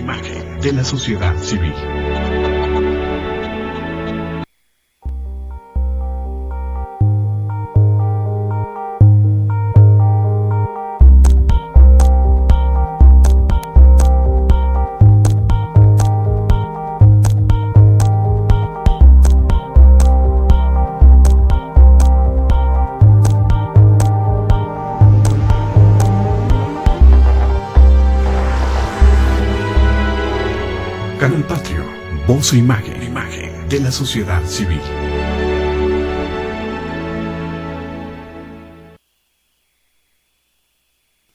imagen de la sociedad civil. Canal Patrio, voz e imagen de la sociedad civil.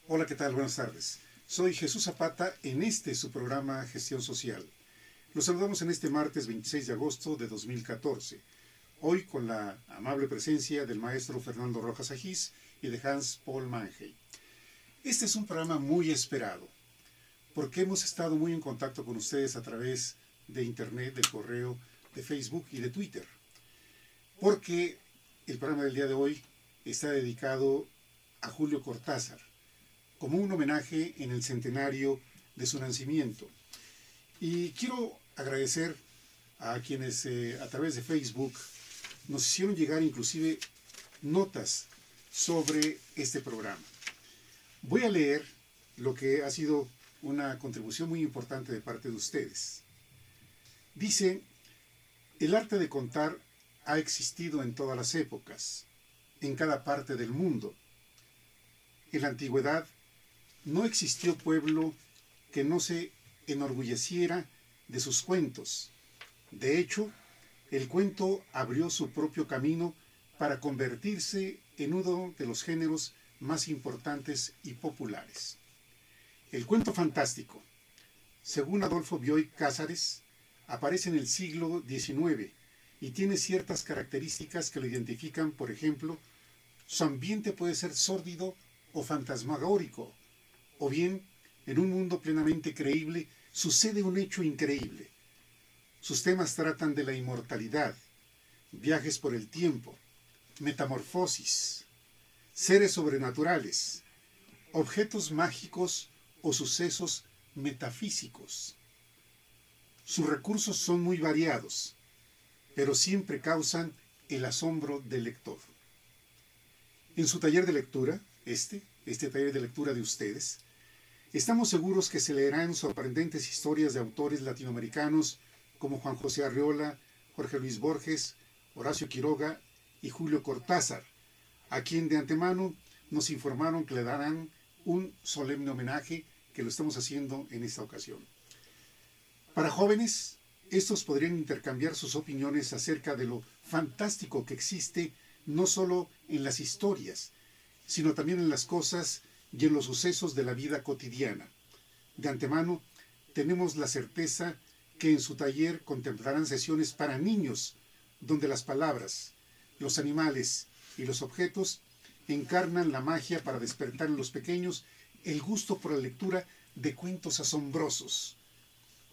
Hola, ¿qué tal? Buenas tardes. Soy Jesús Zapata en su programa Gestión Social. Los saludamos en este martes 26 de agosto de 2014. Hoy con la amable presencia del maestro Fernando Rojas Agis y de Hans Paul Mangey. Este es un programa muy esperado, porque hemos estado muy en contacto con ustedes a través de internet, del correo, de Facebook y de Twitter. Porque el programa del día de hoy está dedicado a Julio Cortázar, como un homenaje en el centenario de su nacimiento. Y quiero agradecer a quienes a través de Facebook nos hicieron llegar inclusive notas sobre este programa. Voy a leer lo que ha sido una contribución muy importante de parte de ustedes. Dice: el arte de contar ha existido en todas las épocas, en cada parte del mundo. En la antigüedad no existió pueblo que no se enorgulleciera de sus cuentos. De hecho, el cuento abrió su propio camino para convertirse en uno de los géneros más importantes y populares. El cuento fantástico, según Adolfo Bioy Cázares, aparece en el siglo XIX y tiene ciertas características que lo identifican. Por ejemplo, su ambiente puede ser sórdido o fantasmagórico, o bien, en un mundo plenamente creíble, sucede un hecho increíble. Sus temas tratan de la inmortalidad, viajes por el tiempo, metamorfosis, seres sobrenaturales, objetos mágicos o sucesos metafísicos. Sus recursos son muy variados, pero siempre causan el asombro del lector. En su taller de lectura, este taller de lectura de ustedes, estamos seguros que se leerán sorprendentes historias de autores latinoamericanos como Juan José Arreola, Jorge Luis Borges, Horacio Quiroga y Julio Cortázar, a quien de antemano nos informaron que le darán un solemne homenaje, que lo estamos haciendo en esta ocasión. Para jóvenes, estos podrían intercambiar sus opiniones acerca de lo fantástico que existe no solo en las historias, sino también en las cosas y en los sucesos de la vida cotidiana. De antemano, tenemos la certeza que en su taller contemplarán sesiones para niños, donde las palabras, los animales y los objetos encarnan la magia para despertar en los pequeños el gusto por la lectura de cuentos asombrosos.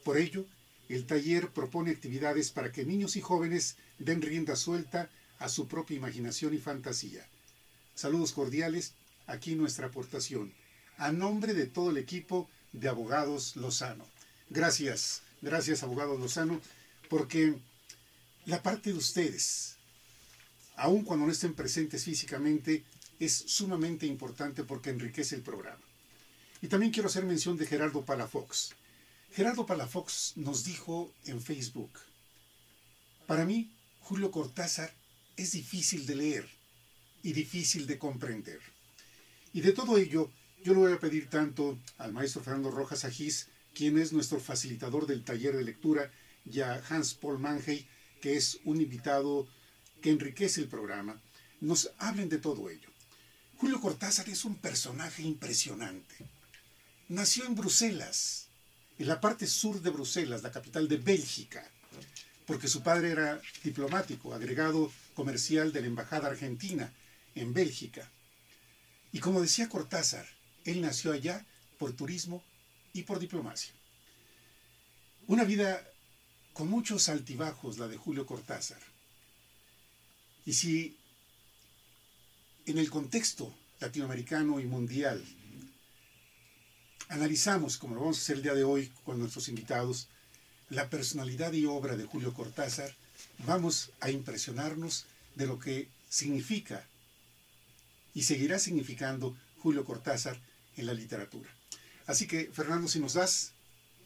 Por ello, el taller propone actividades para que niños y jóvenes den rienda suelta a su propia imaginación y fantasía. Saludos cordiales, aquí nuestra aportación, a nombre de todo el equipo de Abogados Lozano. Gracias, Abogados Lozano, porque la parte de ustedes, aun cuando no estén presentes físicamente, es sumamente importante porque enriquece el programa. Y también quiero hacer mención de Gerardo Palafox. Gerardo Palafox nos dijo en Facebook: para mí, Julio Cortázar es difícil de leer y difícil de comprender. Y de todo ello, yo le voy a pedir tanto al maestro Fernando Rojas Agis, quien es nuestro facilitador del taller de lectura, y a Hans Paul Mangey, que es un invitado que enriquece el programa, nos hablen de todo ello. Julio Cortázar es un personaje impresionante. Nació en Bruselas, en la parte sur de Bruselas, la capital de Bélgica, porque su padre era diplomático, agregado comercial de la Embajada Argentina en Bélgica. Y como decía Cortázar, él nació allá por turismo y por diplomacia. Una vida con muchos altibajos, la de Julio Cortázar. Y si en el contexto latinoamericano y mundial analizamos, como lo vamos a hacer el día de hoy con nuestros invitados, la personalidad y obra de Julio Cortázar, vamos a impresionarnos de lo que significa y seguirá significando Julio Cortázar en la literatura. Así que, Fernando, si nos das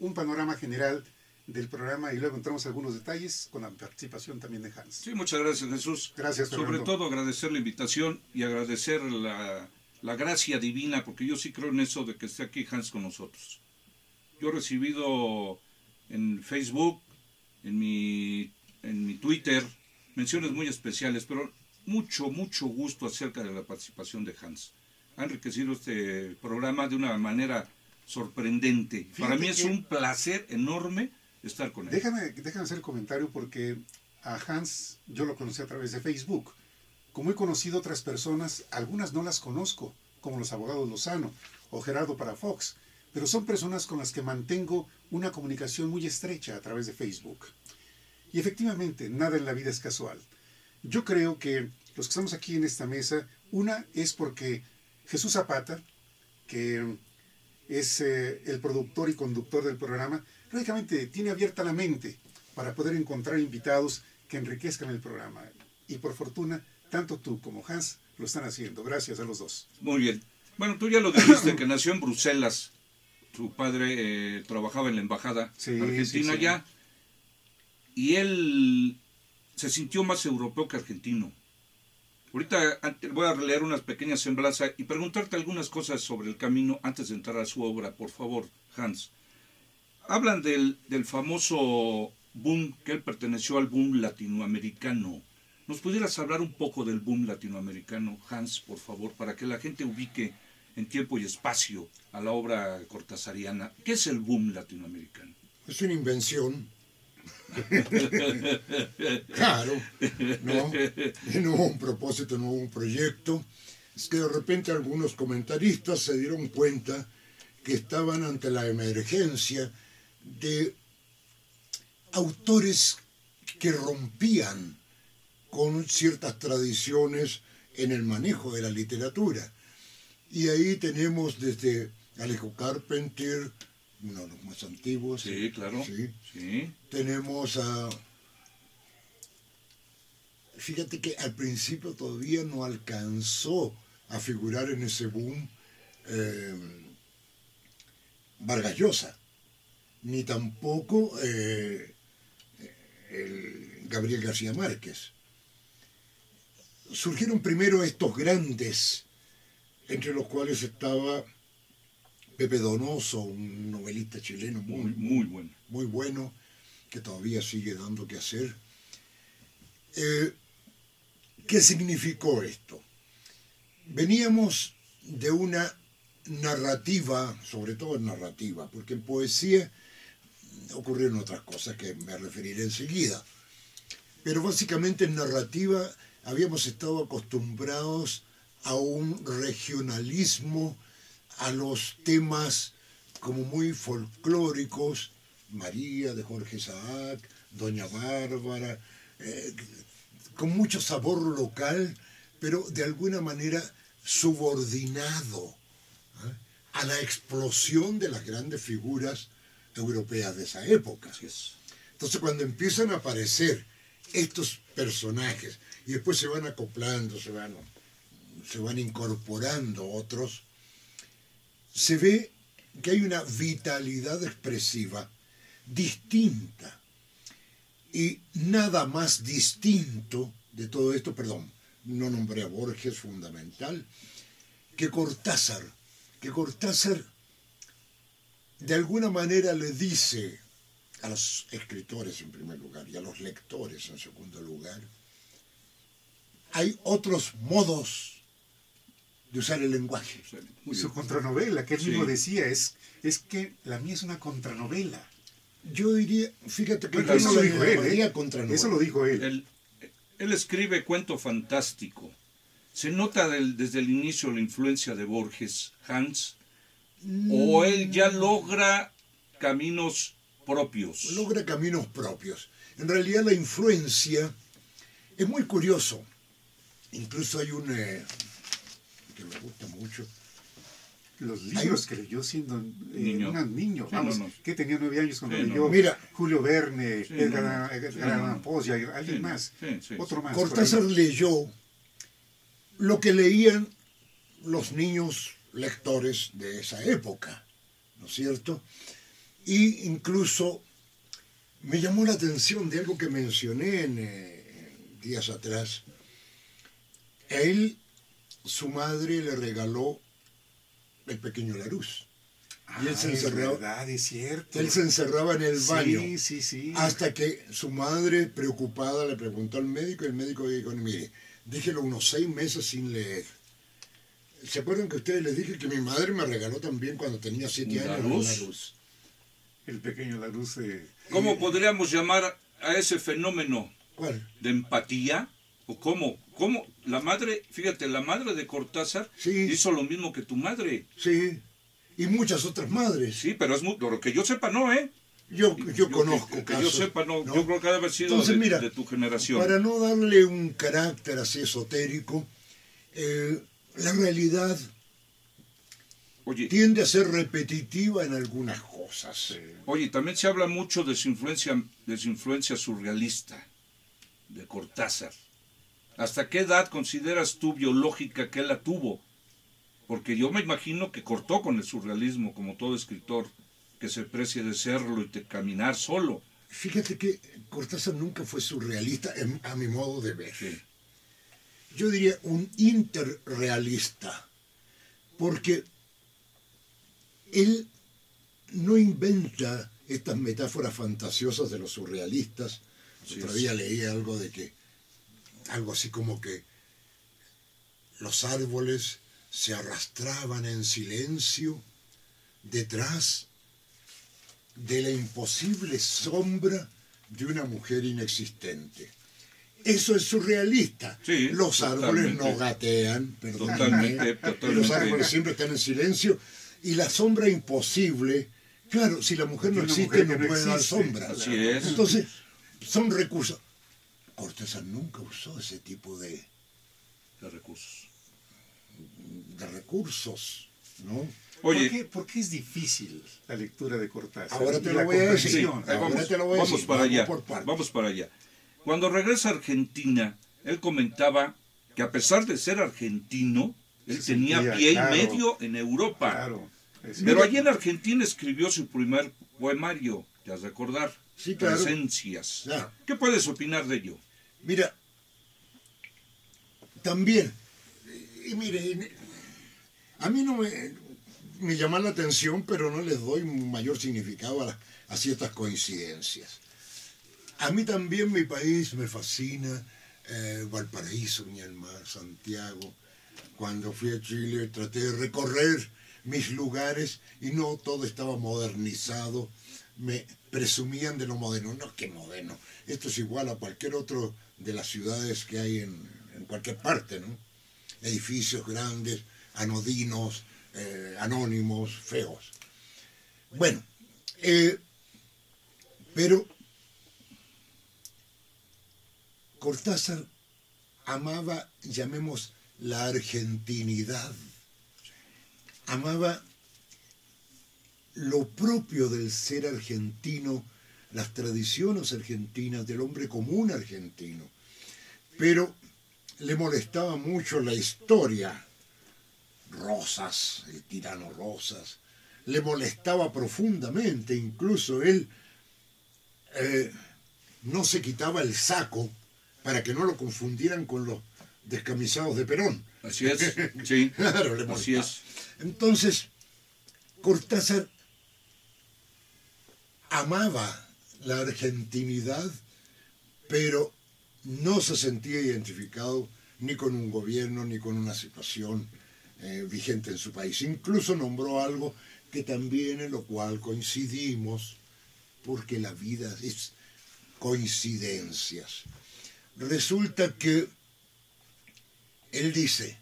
un panorama general del programa y luego entramos a algunos detalles con la participación también de Hans. Sí, muchas gracias, Jesús. Gracias, Fernando. Sobre todo agradecer la invitación y agradecer la gracia divina, porque yo sí creo en eso de que esté aquí Hans con nosotros. Yo he recibido en Facebook, en mi Twitter, menciones muy especiales, pero mucho gusto acerca de la participación de Hans. Ha enriquecido este programa de una manera sorprendente. Fíjate, para mí es un placer enorme estar con él. Déjame hacer el comentario porque a Hans yo lo conocí a través de Facebook. Como he conocido otras personas, algunas no las conozco, como los abogados Lozano o Gerardo Palafox, pero son personas con las que mantengo una comunicación muy estrecha a través de Facebook. Y efectivamente, nada en la vida es casual. Yo creo que los que estamos aquí en esta mesa, una es porque Jesús Zapata, que es el productor y conductor del programa, lógicamente tiene abierta la mente para poder encontrar invitados que enriquezcan el programa. Y por fortuna, tanto tú como Hans lo están haciendo. Gracias a los dos. Muy bien. Bueno, tú ya lo dijiste, que nació en Bruselas. Su padre trabajaba en la embajada argentina ya. Y él se sintió más europeo que argentino. Ahorita voy a leer unas pequeñas semblanzas y preguntarte algunas cosas sobre el camino antes de entrar a su obra, por favor, Hans. Hablan del famoso boom, que él perteneció al boom latinoamericano. ¿Nos pudieras hablar un poco del boom latinoamericano, Hans, por favor, para que la gente ubique en tiempo y espacio a la obra cortasariana? ¿Qué es el boom latinoamericano? Es una invención. Claro, no hubo un propósito, no hubo un proyecto. Es que de repente algunos comentaristas se dieron cuenta que estaban ante la emergencia de autores que rompían con ciertas tradiciones en el manejo de la literatura. Y ahí tenemos desde Alejo Carpentier, uno de los más antiguos. Sí, claro. Sí. Tenemos a... Fíjate que al principio todavía no alcanzó a figurar en ese boom Vargas Llosa, ni tampoco el Gabriel García Márquez. Surgieron primero estos grandes, entre los cuales estaba Pepe Donoso, un novelista chileno muy bueno, que todavía sigue dando que hacer. ¿Qué significó esto? Veníamos de una narrativa, sobre todo en narrativa, porque en poesía ocurrieron otras cosas que me referiré enseguida, pero básicamente en narrativa habíamos estado acostumbrados a un regionalismo, a los temas como muy folclóricos, María de Jorge Isaac, Doña Bárbara, con mucho sabor local, pero de alguna manera subordinado a la explosión de las grandes figuras europeas de esa época. Entonces cuando empiezan a aparecer estos personajes y después se van acoplando, se van incorporando otros, se ve que hay una vitalidad expresiva distinta. Y nada más distinto de todo esto, perdón, no nombré a Borges, fundamental, que Cortázar de alguna manera le dice a los escritores en primer lugar y a los lectores en segundo lugar, hay otros modos de usar el lenguaje. Su contranovela, que él mismo decía, es que la mía es una contranovela. Yo diría, fíjate que bueno, eso lo dijo él, contranovela. Eso lo dijo él. Él escribe cuento fantástico. ¿Se nota desde el inicio la influencia de Borges, Hans? ¿O él ya logra caminos propios? Logra caminos propios. En realidad la influencia es muy curioso. Incluso hay un que me gusta mucho, los libros que leyó siendo niño. Un niño, Sí, vamos, no. que tenía 9 años cuando Sí, leyó Mira. Julio Verne, Sí, Edgar no. Allan Poe, y alguien Sí, más, sí. otro más. Cortázar por ahí. leyó lo que leían los niños lectores de esa época, ¿no es cierto? Y incluso me llamó la atención de algo que mencioné en días atrás. A él, su madre le regaló El pequeño Larousse. Y él se Es encerraba, verdad, es cierto. él se encerraba en el baño. Sí. Hasta que su madre, preocupada, le preguntó al médico, y el médico dijo, mire, déjelo unos 6 meses sin leer. ¿Se acuerdan que ustedes les dije que mi madre me regaló también cuando tenía 7 años ¿Larousse? un Larousse? El pequeño Larousse. ¿Cómo podríamos llamar a ese fenómeno ¿Cuál? de empatía? ¿O cómo? ¿Cómo? La madre, fíjate, la madre de Cortázar Sí. hizo lo mismo que tu madre. Sí, y muchas otras madres. Sí, pero es lo que yo sepa, no, ¿eh? Yo conozco que casos. yo sepa, no. ¿no? Yo creo que debe haber sido Entonces, mira, de tu generación. Para no darle un carácter así esotérico, la realidad Oye, tiende a ser repetitiva en algunas cosas. oye, también se habla mucho de su influencia surrealista, de Cortázar. ¿Hasta qué edad consideras tú biológica que él la tuvo? Porque yo me imagino que cortó con el surrealismo, como todo escritor que se precie de serlo y de caminar solo. Fíjate que Cortázar nunca fue surrealista a mi modo de ver. Sí. Yo diría un interrealista, porque él no inventa estas metáforas fantasiosas de los surrealistas. Así Otro es. día leí algo algo así como que los árboles se arrastraban en silencio detrás de la imposible sombra de una mujer inexistente. Eso es surrealista. Sí, Los árboles totalmente. no gatean, perdóname, Totalmente. los árboles siempre están en silencio, y la sombra imposible, claro, si la mujer no Una existe mujer que no no puede dar existe. sombra. Así es. Entonces, son recursos. Cortázar nunca usó ese tipo de recursos. recursos, ¿no? Oye, ¿Por qué es difícil la lectura de Cortázar? Ahora te Y lo la voy a decir. sí, comprensión? ahí Ahora te lo voy a vamos decir, para vamos allá. por partes. Vamos para allá. Cuando regresa a Argentina, él comentaba que a pesar de ser argentino, él Se tenía sentía, pie claro. y medio en Europa. Claro. es Pero cierto. allí en Argentina escribió su primer poemario, te has de recordar, Sí, claro. Presencias. Claro. ¿Qué puedes opinar de ello? Mira, también, y mire, a mí no me llama la atención, pero no les doy mayor significado a ciertas coincidencias. A mí también mi país me fascina, Valparaíso, Viña del Mar, Santiago. Cuando fui a Chile traté de recorrer mis lugares y no todo estaba modernizado. Me presumían de lo moderno. No, qué moderno. Esto es igual a cualquier otro de las ciudades que hay en cualquier parte, ¿no? Edificios grandes, anodinos, anónimos, feos. Bueno, pero Cortázar amaba, llamemos, la argentinidad. Amaba lo propio del ser argentino, las tradiciones argentinas, del hombre común argentino. Pero le molestaba mucho la historia. Rosas, el tirano Rosas, le molestaba profundamente. Incluso él no se quitaba el saco para que no lo confundieran con los descamisados de Perón. Así es, sí. Claro, le Así molestaba. es. Entonces, Cortázar amaba la argentinidad, pero no se sentía identificado ni con un gobierno ni con una situación vigente en su país. Incluso nombró algo que también en lo cual coincidimos, porque la vida es coincidencias. Resulta que él dice,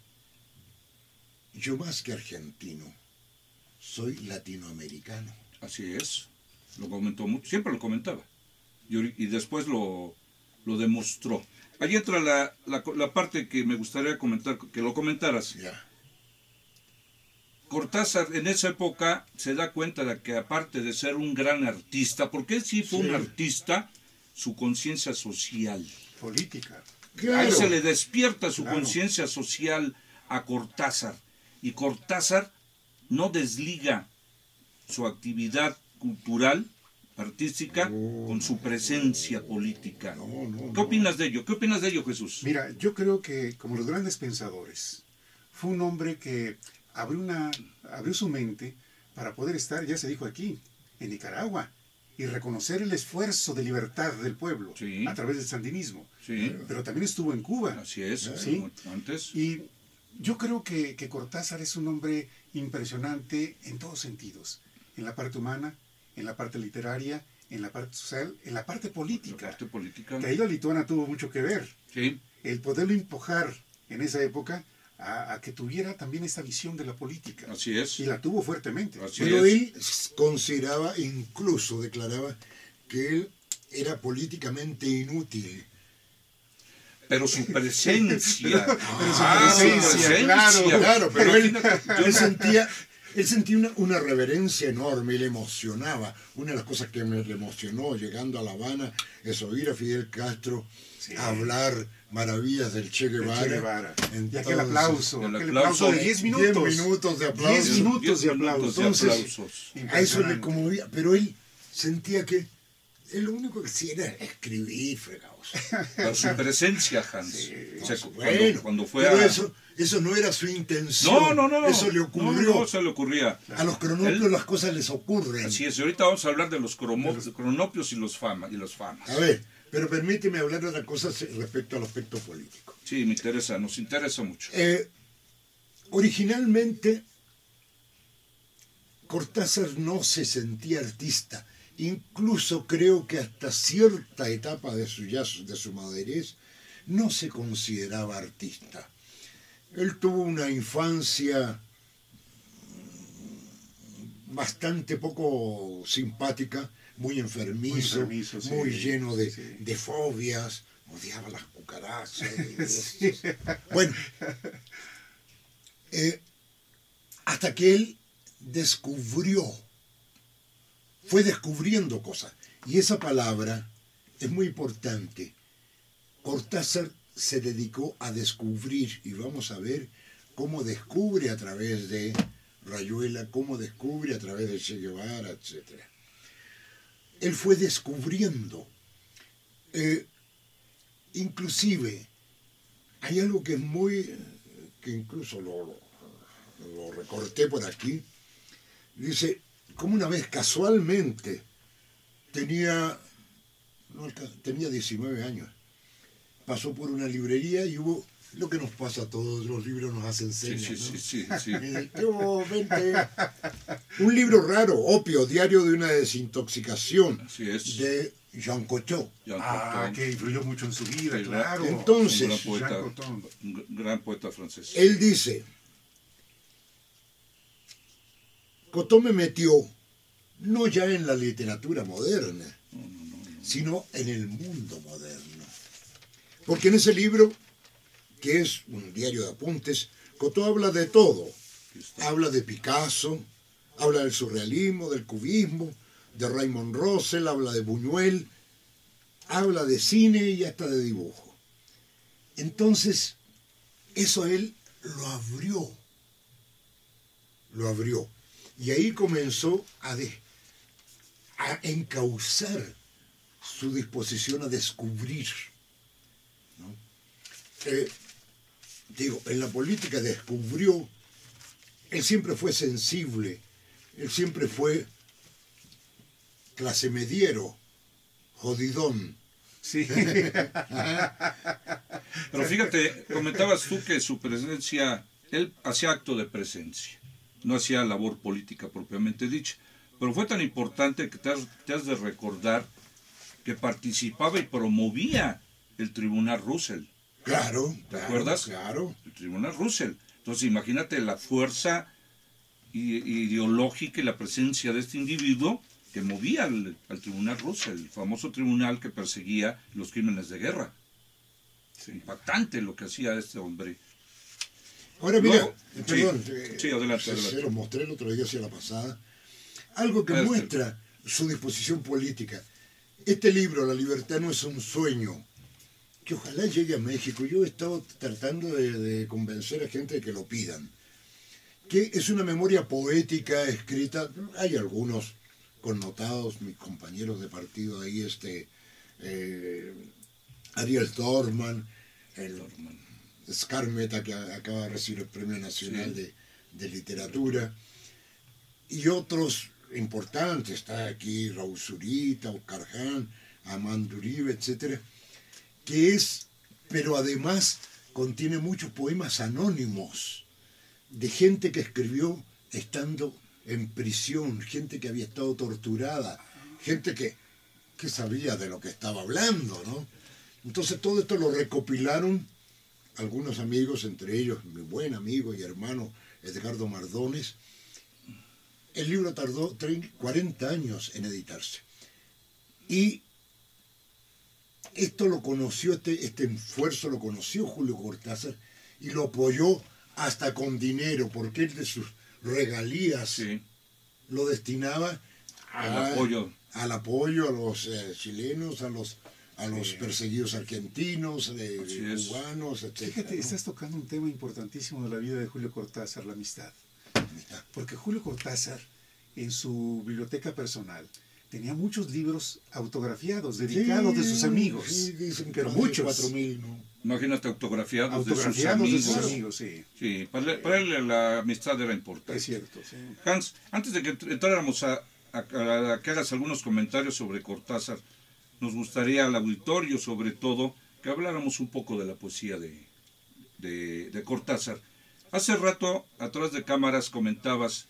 yo más que argentino, soy latinoamericano. Así es. Lo comentó mucho, siempre lo comentaba. Y después lo demostró. Ahí entra la parte que me gustaría comentar, que lo comentaras. Ya. Cortázar en esa época se da cuenta de que aparte de ser un gran artista, porque él sí fue un artista, su conciencia social. Política. Claro. Ahí se le despierta su conciencia social a Cortázar. Y Cortázar no desliga su actividad cultural, artística, con su presencia política. ¿Qué opinas de ello? ¿Qué opinas de ello, Jesús? Mira, yo creo que como los grandes pensadores, fue un hombre que abrió su mente para poder estar, ya se dijo aquí, en Nicaragua, y reconocer el esfuerzo de libertad del pueblo a través del sandinismo. Sí. Pero también estuvo en Cuba. Así es, ¿sí? Antes. Y yo creo que Cortázar es un hombre impresionante en todos sentidos, en la parte humana, en la parte literaria, en la parte social, en la parte política. La parte política. Que ahí la lituana tuvo mucho que ver. Sí. El poderlo empujar en esa época a que tuviera también esta visión de la política. Así es. Y la tuvo fuertemente. Pero él consideraba, incluso declaraba, que él era políticamente inútil. Pero su presencia. Claro, pero él sentía una reverencia enorme y le emocionaba. Una de las cosas que me emocionó llegando a La Habana es oír a Fidel Castro hablar maravillas del Che Guevara. Y aquel aplauso de 10 minutos. 10 minutos de aplausos. 10 minutos de aplausos. Entonces, a eso le conmovía. Pero él sentía que él lo único que hacía era escribir, fregados. Por su presencia, Hans. Sí, o sea, bueno, cuando fue pero a... eso no era su intención. No. Eso le ocurrió. No, se le ocurría. A los cronopios las cosas les ocurren. Así es. Y ahorita vamos a hablar de los cronopios y los famas. A ver, pero permíteme hablar de otra cosa respecto al aspecto político. Sí, nos interesa mucho. Originalmente, Cortázar no se sentía artista. Incluso creo que hasta cierta etapa de su madurez no se consideraba artista. Él tuvo una infancia bastante poco simpática, muy enfermizo, muy lleno de fobias, odiaba las cucarachas. Bueno, hasta que él fue descubriendo cosas. Y esa palabra es muy importante. Cortázar se dedicó a descubrir, y vamos a ver cómo descubre a través de Rayuela, cómo descubre a través de Che Guevara, etc. Él fue descubriendo. Inclusive, hay algo que es que incluso lo recorté por aquí. Dice, como una vez casualmente tenía 19 años, pasó por una librería y hubo lo que nos pasa a todos, los libros nos hacen señas. Sí. Vente. Un libro raro, Opio, Diario de una desintoxicación, de Jean Cocteau. Que influyó mucho en su vida, claro. Entonces, un gran poeta francés. Él dice, Cocteau me metió no ya en la literatura moderna, sino en el mundo moderno. Porque en ese libro, que es un diario de apuntes, Cocteau habla de todo. Habla de Picasso, habla del surrealismo, del cubismo, de Raymond Roussel, habla de Buñuel, habla de cine y hasta de dibujo. Entonces, eso a él lo abrió. Y ahí comenzó a encauzar su disposición a descubrir. ¿No? En la política descubrió, él siempre fue sensible, él siempre fue clase mediero, jodidón. Sí. Pero fíjate, comentabas tú que su presencia, él hacía acto de presencia. No hacía labor política propiamente dicha, pero fue tan importante que te has de recordar que participaba y promovía el Tribunal Russell. Claro. ¿Te acuerdas? Claro. El Tribunal Russell. Entonces imagínate la fuerza ideológica y la presencia de este individuo que movía al Tribunal Russell, el famoso tribunal que perseguía los crímenes de guerra. Sí. Impactante lo que hacía este hombre. Ahora mira, Luego, perdón, sí, adelante, se adelante. los mostré el otro día hacia la pasada, algo que muestra su disposición política. Este libro, La libertad no es un sueño, que ojalá llegue a México. Yo he estado tratando de convencer a gente de que lo pidan. Que es una memoria poética escrita, hay algunos connotados, mis compañeros de partido ahí, Ariel Dorman, el Scarmeta, que acaba de recibir el Premio Nacional de Literatura, y otros importantes, está aquí Raúl Zurita, Oscar Hahn, Amando Uribe, etcétera, pero además contiene muchos poemas anónimos de gente que escribió estando en prisión, gente que había estado torturada, gente que sabía de lo que estaba hablando, ¿no? Entonces todo esto lo recopilaron algunos amigos, entre ellos mi buen amigo y hermano Edgardo Mardones. El libro tardó 40 años en editarse. Y esto lo conoció, este esfuerzo lo conoció Julio Cortázar y lo apoyó hasta con dinero, porque él de sus regalías lo destinaba al apoyo a los chilenos, a los perseguidos argentinos, cubanos, etc. Fíjate, estás tocando un tema importantísimo de la vida de Julio Cortázar, la amistad. Porque Julio Cortázar, en su biblioteca personal, tenía muchos libros autografiados, dedicados de sus amigos. Sí, dicen que pero muchos. 4.000, ¿no? Imagínate, autografiados de sus amigos. Sí, para él la amistad era importante. Es cierto, sí. Hans, antes de que entráramos a que hagas algunos comentarios sobre Cortázar, nos gustaría al auditorio, sobre todo, que habláramos un poco de la poesía de Cortázar. Hace rato, atrás de cámaras, comentabas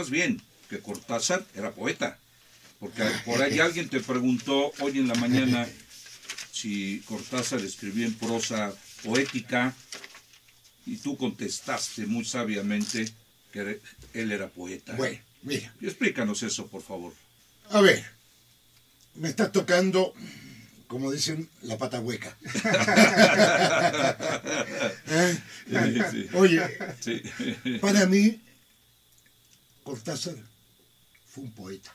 bien, que Cortázar era poeta. Porque por ahí alguien te preguntó hoy en la mañana si Cortázar escribía en prosa poética, y tú contestaste muy sabiamente que él era poeta. Bueno, mira. Y explícanos eso, por favor. A ver, me estás tocando, como dicen, la pata hueca. Sí. Oye, Sí. para mí, Cortázar fue un poeta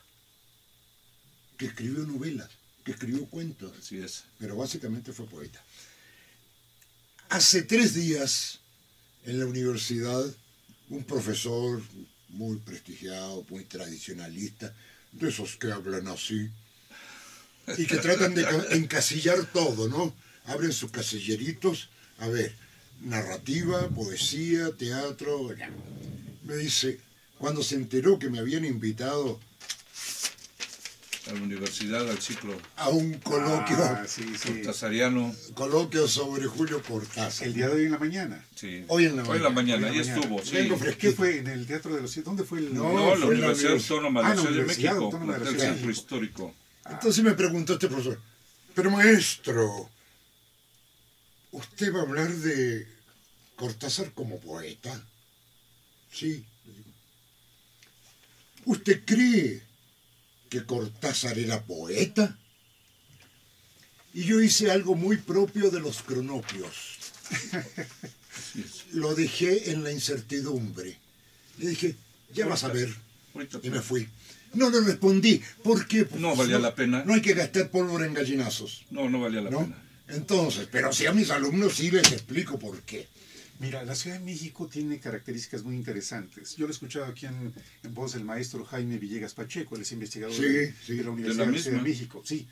que escribió novelas, que escribió cuentos. Así es. Pero básicamente fue poeta. Hace 3 días, en la universidad, un profesor muy prestigiado, muy tradicionalista, de esos que hablan así, y que tratan de encasillar todo, ¿no? Abren sus casilleritos, a ver, narrativa, poesía, teatro. Me dice, cuando se enteró que me habían invitado A la universidad, al ciclo a un coloquio cortasariano. Coloquio sobre Julio Cortázar. El día de hoy en la mañana. Sí. Hoy en la mañana. Ahí estuvo, sí. Vengo ¿Qué fresquito. fue en el Teatro de los Cielos? ¿Dónde fue el...? No, la fue en la Universidad Autónoma de la la Ciudad de Universidad México, Autónoma de la el Ciudad de centro México. histórico. Entonces me preguntó este profesor, pero maestro, ¿usted va a hablar de Cortázar como poeta? Sí. ¿Usted cree que Cortázar era poeta? Y yo hice algo muy propio de los cronopios. Lo dejé en la incertidumbre. Le dije, ya vas a ver. Y me fui. No le respondí. ¿Por qué? Pues No valía la pena. No hay que gastar pólvora en gallinazos. No valía la pena. Entonces, pero si a mis alumnos sí les explico por qué. Mira, la Ciudad de México tiene características muy interesantes. Yo lo he escuchado aquí en voz del maestro Jaime Villegas Pacheco, él es investigador de la Universidad de la Ciudad de México. Sí,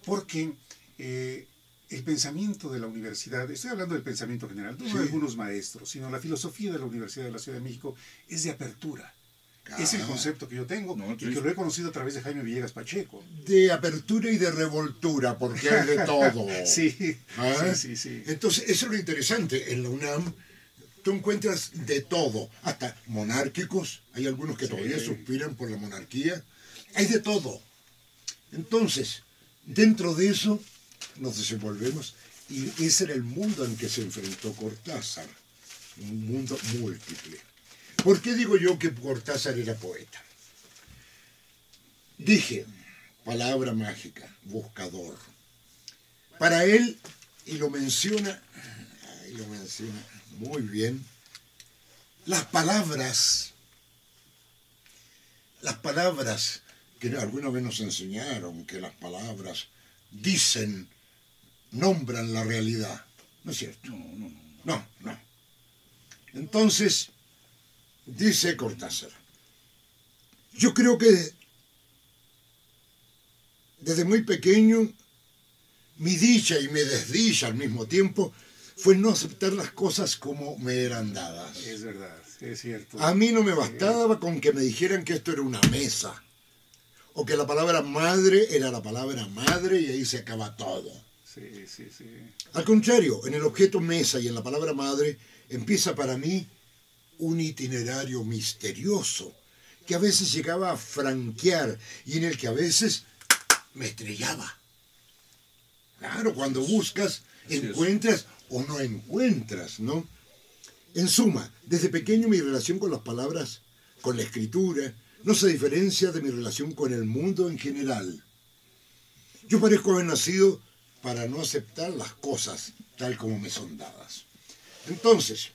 porque el pensamiento de la universidad, estoy hablando del pensamiento general, no de algunos maestros, sino la filosofía de la Universidad de la Ciudad de México es de apertura. Es el concepto que yo tengo y que lo he conocido a través de Jaime Villegas Pacheco. De apertura y de revoltura, porque hay de todo. Sí. Entonces, eso es lo interesante. En la UNAM tú encuentras de todo, hasta monárquicos. Hay algunos que todavía suspiran por la monarquía. Hay de todo. Entonces, dentro de eso nos desenvolvemos y ese era el mundo en que se enfrentó Cortázar. Un mundo múltiple. ¿Por qué digo yo que Cortázar era poeta? Dije, palabra mágica, buscador. Para él, y lo menciona muy bien, las palabras que alguna vez nos enseñaron, que las palabras dicen, nombran la realidad. ¿No es cierto? No. Entonces, dice Cortázar, yo creo que desde muy pequeño, mi dicha y mi desdicha al mismo tiempo fue no aceptar las cosas como me eran dadas. Es verdad, es cierto. A mí no me bastaba con que me dijeran que esto era una mesa, o que la palabra madre era la palabra madre y ahí se acaba todo. Sí. Al contrario, en el objeto mesa y en la palabra madre empieza para mí un itinerario misterioso que a veces llegaba a franquear y en el que a veces me estrellaba. Claro, cuando buscas, encuentras o no encuentras, ¿no? En suma, desde pequeño mi relación con las palabras, con la escritura, no se diferencia de mi relación con el mundo en general. Yo parezco haber nacido para no aceptar las cosas tal como me son dadas. Entonces,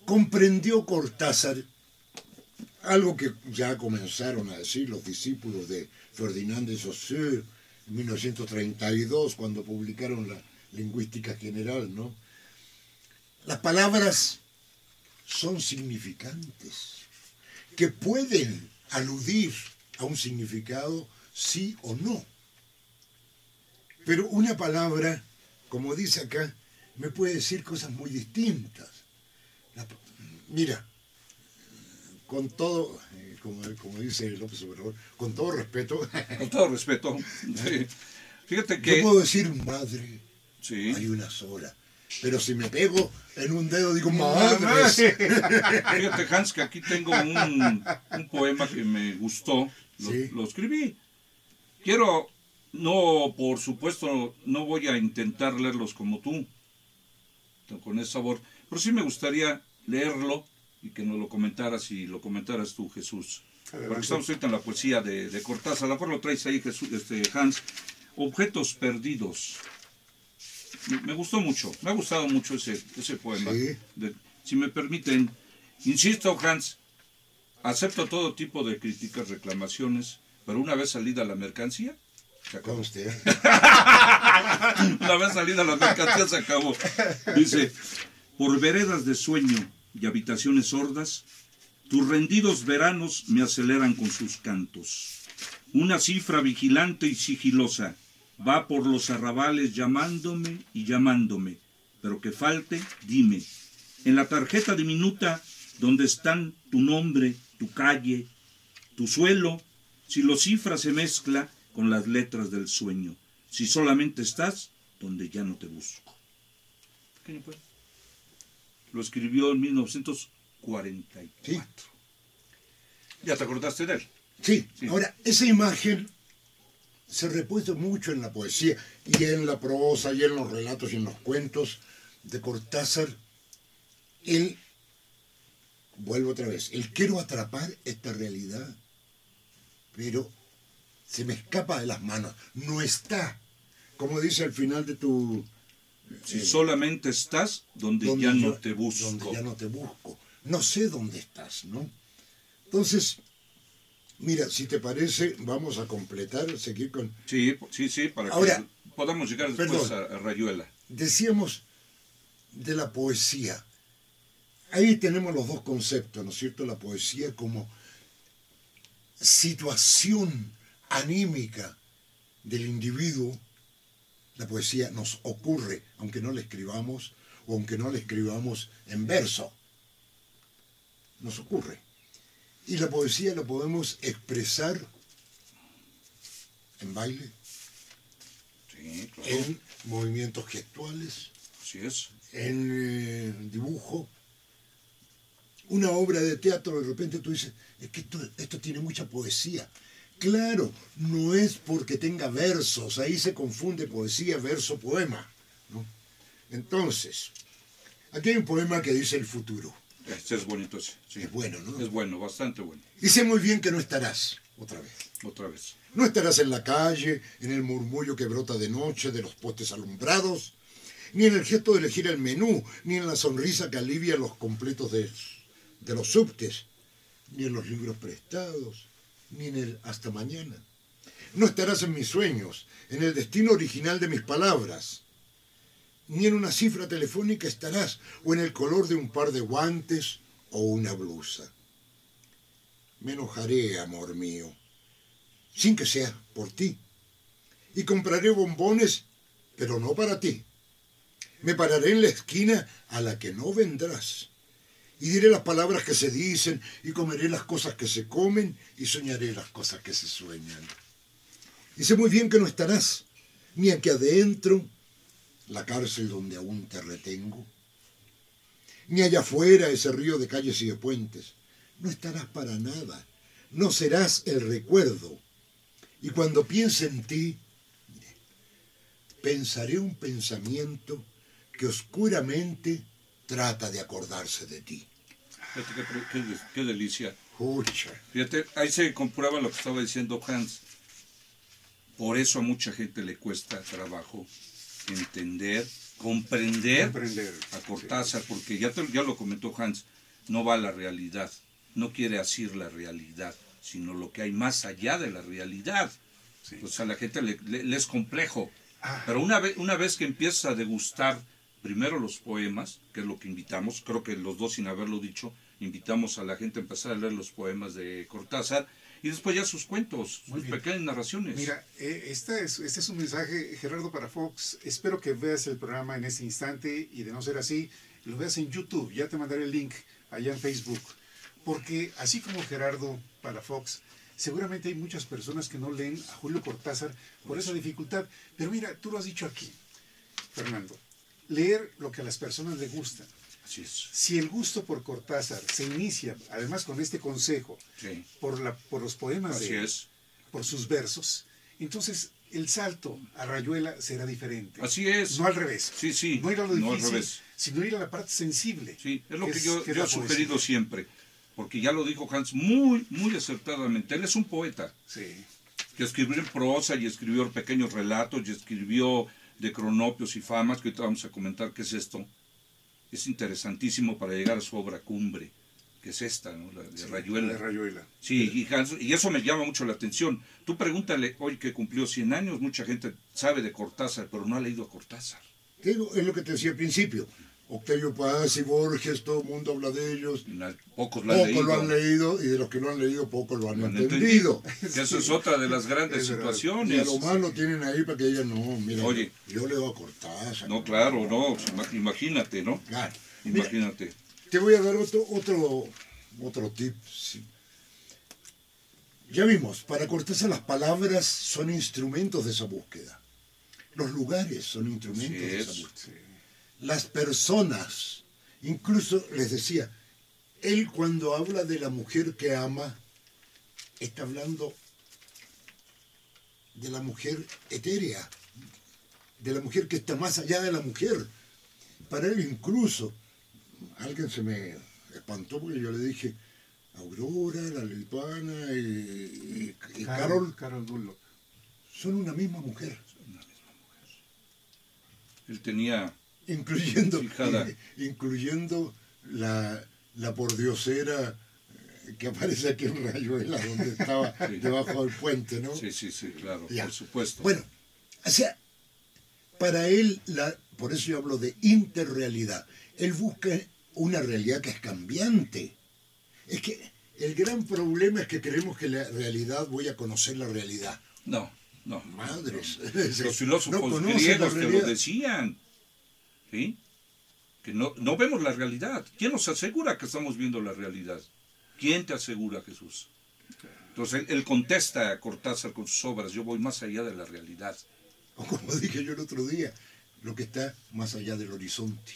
comprendió Cortázar algo que ya comenzaron a decir los discípulos de Ferdinand de Saussure en 1932, cuando publicaron la Lingüística General, ¿no? Las palabras son significantes, que pueden aludir a un significado sí o no. Pero una palabra, como dice acá, me puede decir cosas muy distintas. Mira, con todo, como dice López Obrador, con todo respeto. Con todo respeto. Sí. Fíjate que... Yo puedo decir madre, sí, hay una sola. Pero si me pego en un dedo, digo madre. Fíjate, Hans, que aquí tengo un poema que me gustó. Lo escribí. Quiero... No, por supuesto, no voy a intentar leerlos como tú, con ese sabor, pero sí me gustaría leerlo y que nos lo comentaras y lo comentaras tú, Jesús. Adelante. Porque estamos ahorita en la poesía de Cortázar. A lo mejor lo traes ahí, Jesús, Hans. Objetos perdidos. Me gustó mucho, me ha gustado mucho ese poema. Sí. Si me permiten, insisto, Hans, acepto todo tipo de críticas, reclamaciones, pero una vez salida la mercancía, se acabó. Una vez salida la mercancía se acabó. Dice, por veredas de sueño y habitaciones sordas, tus rendidos veranos me aceleran con sus cantos. Una cifra vigilante y sigilosa va por los arrabales llamándome y llamándome, pero que falte, dime. En la tarjeta diminuta donde están tu nombre, tu calle, tu suelo, si lo cifra se mezcla con las letras del sueño, si solamente estás donde ya no te busco. ¿Qué fue? Lo escribió en 1944. Sí. ¿Ya te acordaste de él? Sí. Ahora, esa imagen se repuso mucho en la poesía y en la prosa y en los relatos y en los cuentos de Cortázar. Él, vuelvo otra vez, él quiero atrapar esta realidad, pero se me escapa de las manos, no está, como dice al final de tu... Si solamente estás donde ya no te busco. Donde ya no te busco, no sé dónde estás, ¿no? Entonces, mira, si te parece, vamos a completar, seguir con... Sí, para ahora, que podamos llegar después a Rayuela. Decíamos de la poesía, ahí tenemos los dos conceptos, ¿no es cierto? La poesía como situación anímica del individuo. La poesía nos ocurre, aunque no la escribamos o aunque no la escribamos en verso. Nos ocurre. Y la poesía la podemos expresar en baile, sí, claro, en movimientos gestuales, así es, en dibujo. Una obra de teatro, de repente tú dices, es que esto tiene mucha poesía. Claro, no es porque tenga versos, ahí se confunde poesía, verso, poema, ¿no? Entonces, aquí hay un poema que dice el futuro. Este es bonito ese. Sí. Es bueno, ¿no? Es bueno, bastante bueno. Dice muy bien que no estarás, otra vez. Otra vez. No estarás en la calle, en el murmullo que brota de noche de los postes alumbrados, ni en el gesto de elegir el menú, ni en la sonrisa que alivia los completos de los subtes, ni en los libros prestados, ni en el hasta mañana. No estarás en mis sueños, en el destino original de mis palabras, ni en una cifra telefónica estarás, o en el color de un par de guantes o una blusa. Me enojaré, amor mío, sin que sea por ti, y compraré bombones, pero no para ti. Me pararé en la esquina a la que no vendrás, y diré las palabras que se dicen, y comeré las cosas que se comen, y soñaré las cosas que se sueñan. Y sé muy bien que no estarás, ni aquí adentro, la cárcel donde aún te retengo, ni allá afuera ese río de calles y de puentes. No estarás para nada, no serás el recuerdo. Y cuando piense en ti, pensaré un pensamiento que oscuramente trata de acordarse de ti. Fíjate qué delicia. Pucha. Fíjate, ahí se comprueba lo que estaba diciendo Hans. Por eso a mucha gente le cuesta trabajo entender, comprender a Cortázar, sí. Porque ya lo comentó Hans, no va a la realidad, no quiere asir la realidad, sino lo que hay más allá de la realidad. Sí. O sea, a la gente le es complejo. Pero una vez que empiezas a degustar primero los poemas, que es lo que invitamos, creo que los dos sin haberlo dicho, invitamos a la gente a empezar a leer los poemas de Cortázar, y después ya sus cuentos, sus pequeñas narraciones. Mira, este es un mensaje, Gerardo, para Fox. Espero que veas el programa en este instante, y de no ser así, lo veas en YouTube. Ya te mandaré el link allá en Facebook. Porque así como Gerardo para Fox, seguramente hay muchas personas que no leen a Julio Cortázar por esa dificultad. Pero mira, tú lo has dicho aquí, Fernando. Leer lo que a las personas les gusta. Así es. Si el gusto por Cortázar se inicia, además con este consejo, sí, por los poemas de él, por sus versos, entonces el salto a Rayuela será diferente. Así es. No al revés. Sí, sí. No ir a lo difícil, no al revés, sino ir a la parte sensible. Sí, es lo que yo he sugerido siempre, porque ya lo dijo Hans muy, muy acertadamente. Él es un poeta. Sí. Que escribió en prosa y escribió pequeños relatos y escribió de cronopios y famas, que ahorita vamos a comentar qué es esto. Es interesantísimo para llegar a su obra cumbre, que es esta, ¿no? La de Rayuela. La de Rayuela. Sí, y eso me llama mucho la atención. Tú pregúntale, hoy que cumplió 100 años, mucha gente sabe de Cortázar, pero no ha leído a Cortázar. Es lo que te decía al principio. Octavio Paz y Borges, todo el mundo habla de ellos. Pocos lo han leído, y de los que lo han leído, pocos lo han entendido. Que eso es otra de las grandes situaciones. Y a lo más lo tienen ahí para que ella no, mira, oye, yo leo a Cortázar. No, claro, no, imagínate, ¿no? Claro. Imagínate. Mira, te voy a dar otro tip. Sí. Ya vimos, para Cortázar las palabras son instrumentos de esa búsqueda. Los lugares son instrumentos de esa búsqueda. Las personas, incluso les decía, él cuando habla de la mujer que ama, está hablando de la mujer etérea, de la mujer que está más allá de la mujer. Para él incluso, alguien se me espantó porque yo le dije, Aurora, la Lituana y Carol Dullo son una misma mujer. Él tenía... Incluyendo la pordiosera que aparece aquí en Rayuela, donde estaba debajo del puente, ¿no? Sí, claro, ya. Por supuesto. Bueno, o sea, para él, por eso yo hablo de interrealidad. Él busca una realidad que es cambiante. Es que el gran problema es que creemos que la realidad, voy a conocer la realidad. No. Madres. Los filósofos griegos te lo decían. ¿Sí? Que no vemos la realidad. ¿Quién nos asegura que estamos viendo la realidad? ¿Quién te asegura, Jesús? Entonces él contesta a Cortázar con sus obras, yo voy más allá de la realidad. O como dije yo el otro día, lo que está más allá del horizonte.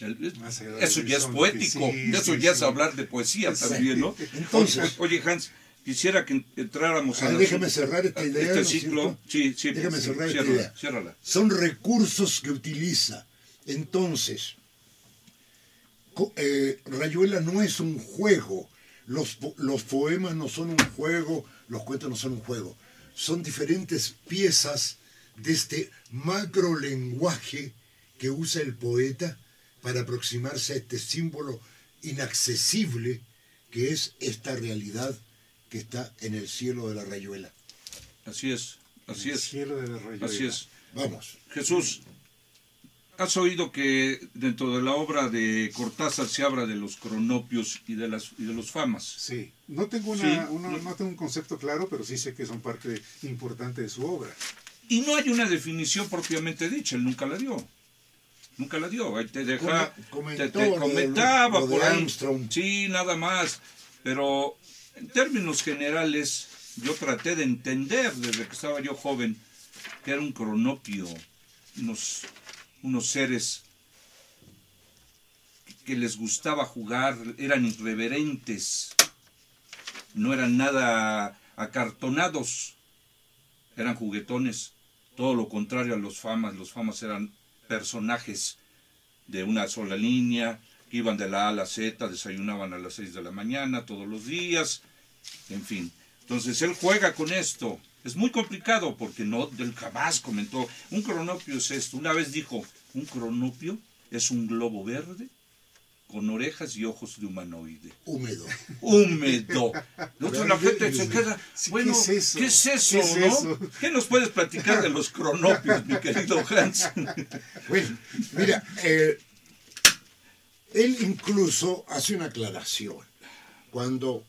Eso ya es poético, eso ya es hablar de poesía también, ¿no? Entonces, oye, Hans, quisiera que entráramos a... déjame cerrar esta idea. Este ciclo. Sí, déjame cerrar esta idea. Ciérrala. Son recursos que utiliza. Entonces, Rayuela no es un juego, los poemas no son un juego, los cuentos no son un juego, son diferentes piezas de este macro lenguaje que usa el poeta para aproximarse a este símbolo inaccesible que es esta realidad que está en el cielo de la rayuela. Así es, así es. El cielo de la rayuela. Así es. Vamos. Jesús, ¿has oído que dentro de la obra de Cortázar se habla de los cronopios y de los famas? Sí, no tengo Sí. no tengo un concepto claro, pero sí sé que son parte importante de su obra. Y no hay una definición propiamente dicha, él nunca la dio. Nunca la dio, ahí te deja, Comentó te lo de- comentaba lo de por ahí. Armstrong. Sí, nada más. Pero en términos generales, yo traté de entender desde que estaba yo joven que era un cronopio, unos seres que les gustaba jugar, eran irreverentes, no eran nada acartonados, eran juguetones, todo lo contrario a los famas eran personajes de una sola línea, que iban de la A a la Z, desayunaban a las 6 de la mañana todos los días, en fin. Entonces él juega con esto. Es muy complicado porque él jamás comentó, un cronopio es esto. Una vez dijo, un cronopio es un globo verde con orejas y ojos de humanoide. Húmedo. Húmedo. Entonces la gente se queda, Sí, bueno, ¿qué es eso? ¿qué es eso, ¿Qué es no? eso? ¿Qué nos puedes platicar de los cronopios, mi querido Hans? Bueno, mira, él incluso hace una aclaración. Cuando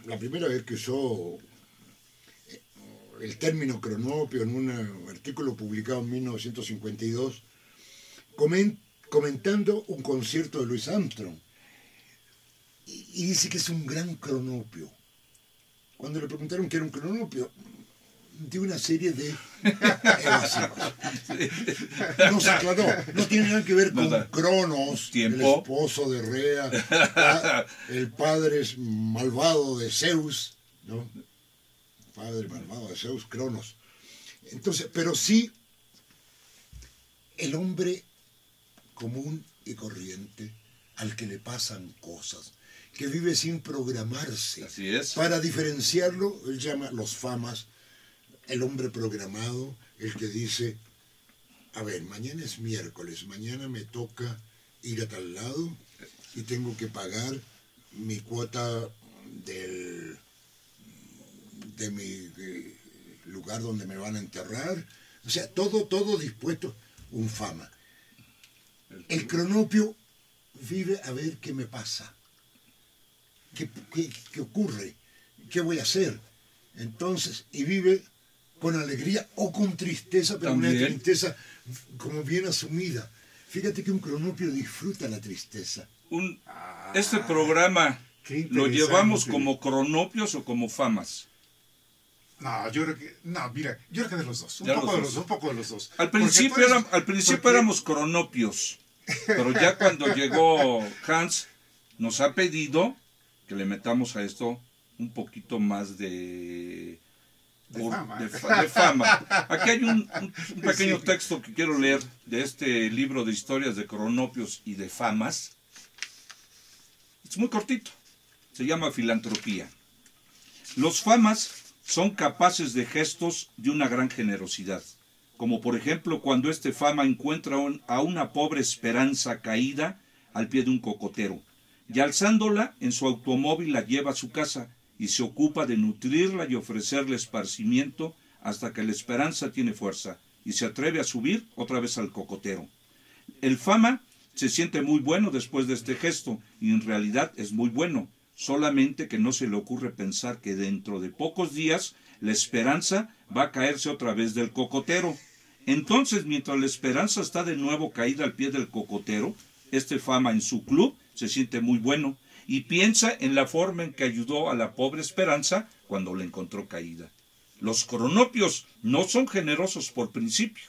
la primera vez que usó el término cronopio en un artículo publicado en 1952, comentando un concierto de Louis Armstrong, y dice que es un gran cronopio. Cuando le preguntaron qué era un cronopio, dio una serie de evasivos. No se aclaró, no tiene nada que ver con Nada. Cronos, Tiempo. el esposo de Rea, el padre malvado de Zeus, ¿no? Padre malvado de Zeus, Cronos. Entonces, pero sí, el hombre común y corriente al que le pasan cosas, que vive sin programarse. Así es. Para diferenciarlo, él llama los famas, el hombre programado, el que dice, a ver, mañana es miércoles, mañana me toca ir a tal lado y tengo que pagar mi cuota de mi lugar donde me van a enterrar. O sea, todo dispuesto, un fama. El cronopio vive a ver qué me pasa, qué ocurre, qué voy a hacer. Entonces, y vive con alegría o con tristeza, pero una También. tristeza como bien asumida. Fíjate que un cronopio disfruta la tristeza. Este programa Qué lo interesante. llevamos como cronopios o como famas. No, yo creo que, no, mira, yo creo que de los dos, un Ya poco los de dos. los dos, un poco de los dos. Al Porque principio, tú eres- al principio porque- éramos cronopios, pero ya cuando llegó Hans, nos ha pedido que le metamos a esto un poquito más de fama. de fama. Aquí hay un pequeño Sí. texto que quiero leer de este libro de historias de cronopios y de famas. Es muy cortito, se llama Filantropía. Los famas son capaces de gestos de una gran generosidad, como por ejemplo cuando este fama encuentra a una pobre esperanza caída al pie de un cocotero, y alzándola en su automóvil la lleva a su casa y se ocupa de nutrirla y ofrecerle esparcimiento hasta que la esperanza tiene fuerza y se atreve a subir otra vez al cocotero. El fama se siente muy bueno después de este gesto, y en realidad es muy bueno, solamente que no se le ocurre pensar que dentro de pocos días la esperanza va a caerse otra vez del cocotero. Entonces, mientras la esperanza está de nuevo caída al pie del cocotero, este fama en su club se siente muy bueno y piensa en la forma en que ayudó a la pobre esperanza cuando la encontró caída. Los cronopios no son generosos por principio.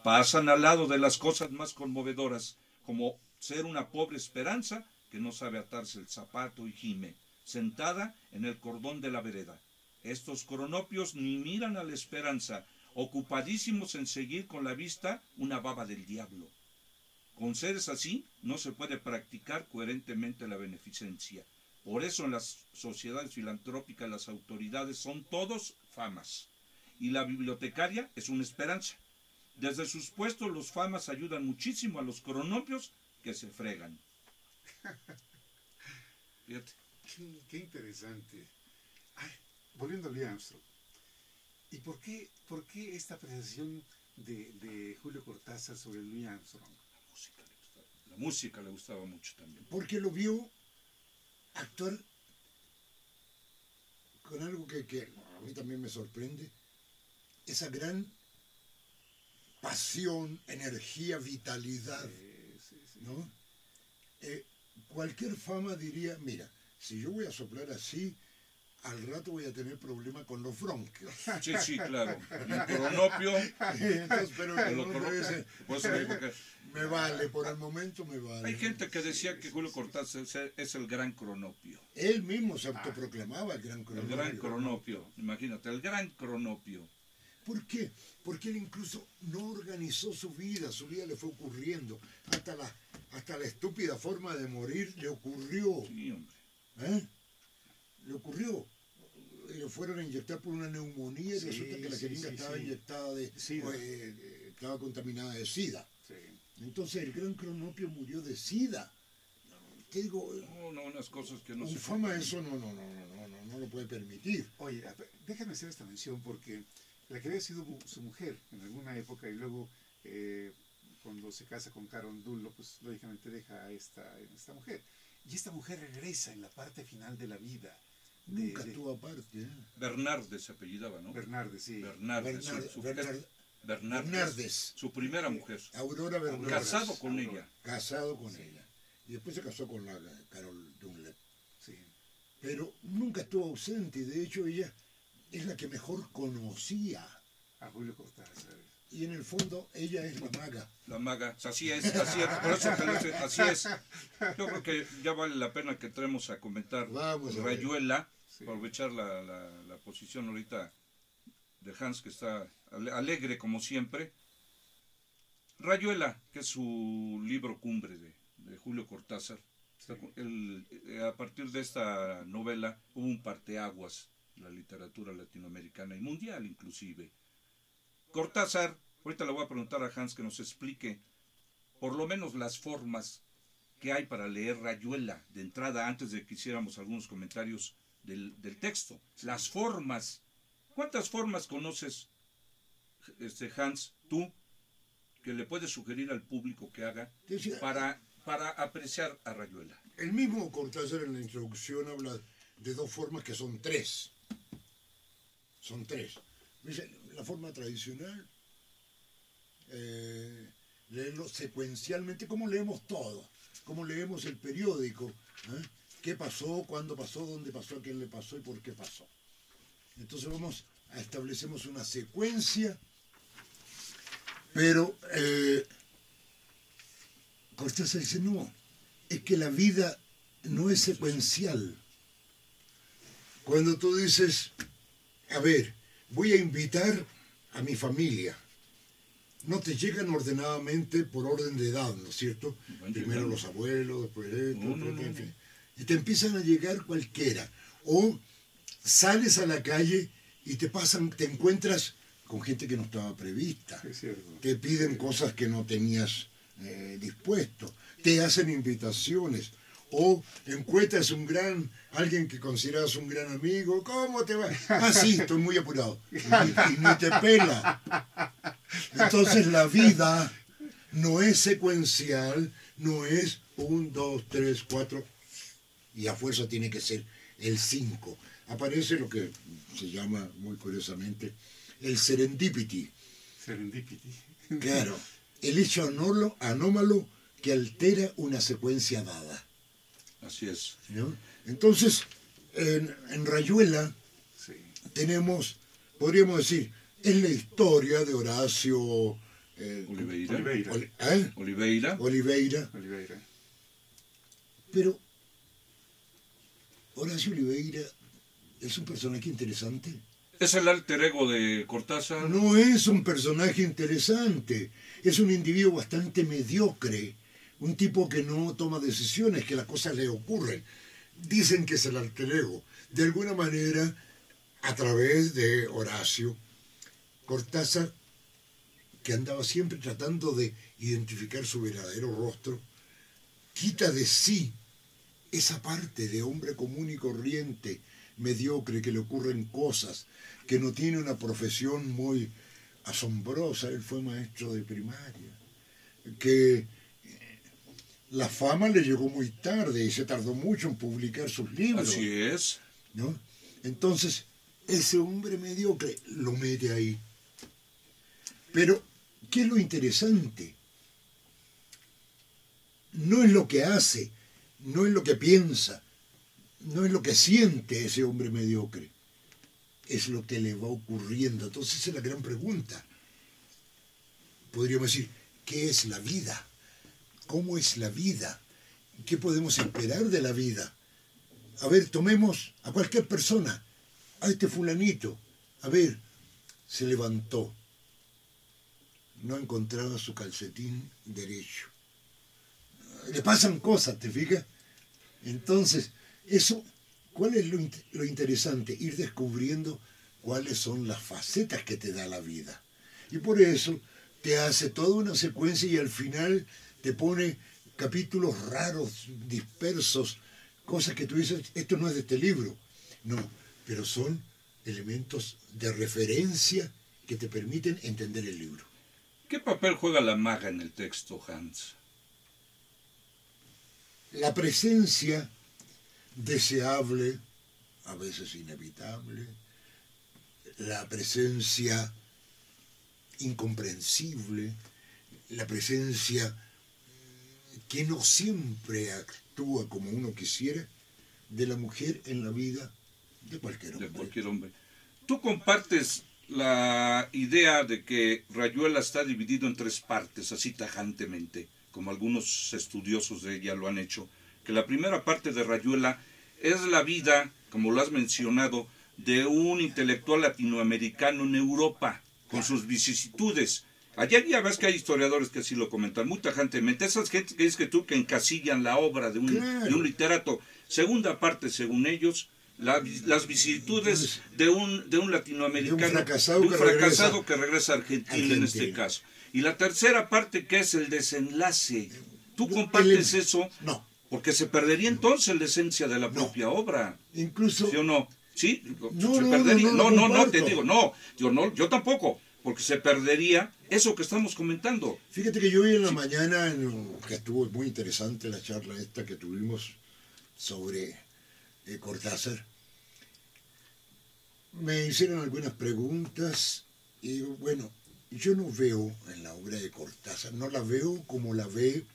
Pasan al lado de las cosas más conmovedoras, como ser una pobre esperanza que no sabe atarse el zapato y gime, sentada en el cordón de la vereda. Estos cronopios ni miran a la esperanza, ocupadísimos en seguir con la vista una baba del diablo. Con seres así no se puede practicar coherentemente la beneficencia. Por eso en las sociedades filantrópicas las autoridades son todos famas y la bibliotecaria es una esperanza. Desde sus puestos los famas ayudan muchísimo a los cronopios que se fregan. Fíjate. Qué interesante. Ay, volviendo a Louis Armstrong. ¿Y por qué esta apreciación de Julio Cortázar sobre Louis Armstrong? La música le gustaba mucho también. Porque lo vio actuar con algo que a mí también me sorprende, esa gran pasión, energía, vitalidad, ¿no? Cualquier fama diría, mira, si yo voy a soplar así, al rato voy a tener problema con los bronquios. Sí, sí, claro. El cronopio. Entonces, pero pues, me vale, por el momento me vale. Hay gente que decía que Julio Cortázar es el gran cronopio. Él mismo se autoproclamaba el gran cronopio. El gran cronopio, imagínate, el gran cronopio. ¿Por qué? Porque él incluso no organizó su vida le fue ocurriendo. Hasta la estúpida forma de morir le ocurrió. Sí, hombre. Le ocurrió. Le fueron a inyectar por una neumonía y resulta que la jeringa estaba inyectada estaba contaminada de SIDA. Sí. Entonces el gran cronopio murió de SIDA. ¿Qué digo? No, unas cosas que no se... fama eso no lo puede permitir. Oye, déjame hacer esta mención porque la que había sido su mujer en alguna época y luego cuando se casa con Carol Dullo, pues lógicamente deja a esta mujer. Y esta mujer regresa en la parte final de la vida. Nunca estuvo aparte. Bernardes se apellidaba, ¿no? Bernardes, sí. Bernardes. Su primera mujer. Aurora Bernardes. Casado con ella. Casado con ella. Y después se casó con la Carol Dunlap. Sí. Pero nunca estuvo ausente y de hecho ella es la que mejor conocía a Julio Cortázar. Y en el fondo ella es la maga. La maga, así es, por eso te lo dice, así es. Yo creo que ya vale la pena que entremos a comentar Rayuela, sí. Aprovechar la posición ahorita de Hans, que está alegre como siempre. Rayuela, que es su libro cumbre de Julio Cortázar. Sí. A partir de esta novela hubo un parteaguas en la literatura latinoamericana y mundial inclusive. Cortázar, ahorita le voy a preguntar a Hans que nos explique por lo menos las formas que hay para leer Rayuela de entrada, antes de que hiciéramos algunos comentarios del texto. Las formas. ¿Cuántas formas conoces, Hans, tú, que le puedes sugerir al público que haga para apreciar a Rayuela? El mismo Cortázar en la introducción habla de dos formas que son tres. Son tres. Dice, la forma tradicional, leerlo secuencialmente, como leemos todo, como leemos el periódico, qué pasó, cuándo pasó, dónde pasó, a quién le pasó y por qué pasó. Entonces establecemos una secuencia, pero Cortázar dice, no, es que la vida no es secuencial. Cuando tú dices, a ver, voy a invitar a mi familia. No te llegan ordenadamente por orden de edad, ¿no es cierto? Primero los abuelos, después esto, en fin. Y te empiezan a llegar cualquiera. O sales a la calle y te encuentras con gente que no estaba prevista. Es cierto. Te piden cosas que no tenías dispuesto. Te hacen invitaciones. O encuentras alguien que consideras un gran amigo, ¿cómo te va? Ah, sí, estoy muy apurado. Y ni te pela. Entonces la vida no es secuencial, no es 1, 2, 3, 4, y a fuerza tiene que ser el 5. Aparece lo que se llama muy curiosamente el serendipity. Serendipity. Claro, el hecho anómalo que altera una secuencia dada. Así es. ¿No? Entonces, en Rayuela sí. Podríamos decir, es la historia de Horacio Oliveira. Pero Horacio Oliveira es un personaje interesante. ¿Es el alter ego de Cortázar? No es un personaje interesante, es un individuo bastante mediocre. Un tipo que no toma decisiones, que las cosas le ocurren. Dicen que es el alter ego. De alguna manera, a través de Horacio, Cortázar que andaba siempre tratando de identificar su verdadero rostro, quita de sí esa parte de hombre común y corriente, mediocre, que le ocurren cosas, que no tiene una profesión muy asombrosa. Él fue maestro de primaria, que la fama le llegó muy tarde y se tardó mucho en publicar sus libros. Así es. ¿No? Entonces, ese hombre mediocre lo mete ahí. Pero, ¿qué es lo interesante? No es lo que hace, no es lo que piensa, no es lo que siente ese hombre mediocre, es lo que le va ocurriendo. Entonces, esa es la gran pregunta. Podríamos decir, ¿qué es la vida? ¿Cómo es la vida? ¿Qué podemos esperar de la vida? A ver, tomemos a cualquier persona, a este fulanito. A ver, se levantó, no encontraba su calcetín derecho. Le pasan cosas, ¿te fijas? Entonces, eso, ¿cuál es lo interesante? Ir descubriendo cuáles son las facetas que te da la vida. Y por eso te hace toda una secuencia y al final te pone capítulos raros, dispersos, cosas que tú dices, esto no es de este libro. No, pero son elementos de referencia que te permiten entender el libro. ¿Qué papel juega la maga en el texto, Hans? La presencia deseable, a veces inevitable, la presencia incomprensible, la presencia que no siempre actúa como uno quisiera, de la mujer en la vida de cualquier hombre. De cualquier hombre. Tú compartes la idea de que Rayuela está dividido en tres partes, así tajantemente, como algunos estudiosos de ella lo han hecho, que la primera parte de Rayuela es la vida, como lo has mencionado, de un intelectual latinoamericano en Europa, con sus vicisitudes. Allá ya ves que hay historiadores que así lo comentan muy tajantemente. Esas gente que dices que encasillan la obra de un literato. Segunda parte, según ellos, las vicisitudes de un latinoamericano, de un fracasado que regresa a Argentina en este caso. Y la tercera parte, que es el desenlace. ¿Tú compartes eso? No. Porque se perdería entonces la esencia de la propia obra. Incluso... ¿Sí o no? ¿Sí? No, se no, perdería. no, Te digo, yo tampoco. Porque se perdería eso que estamos comentando. Fíjate que yo hoy en la mañana, que estuvo muy interesante la charla esta que tuvimos sobre Cortázar, me hicieron algunas preguntas y digo, bueno, yo no veo en la obra de Cortázar, no la veo como la ve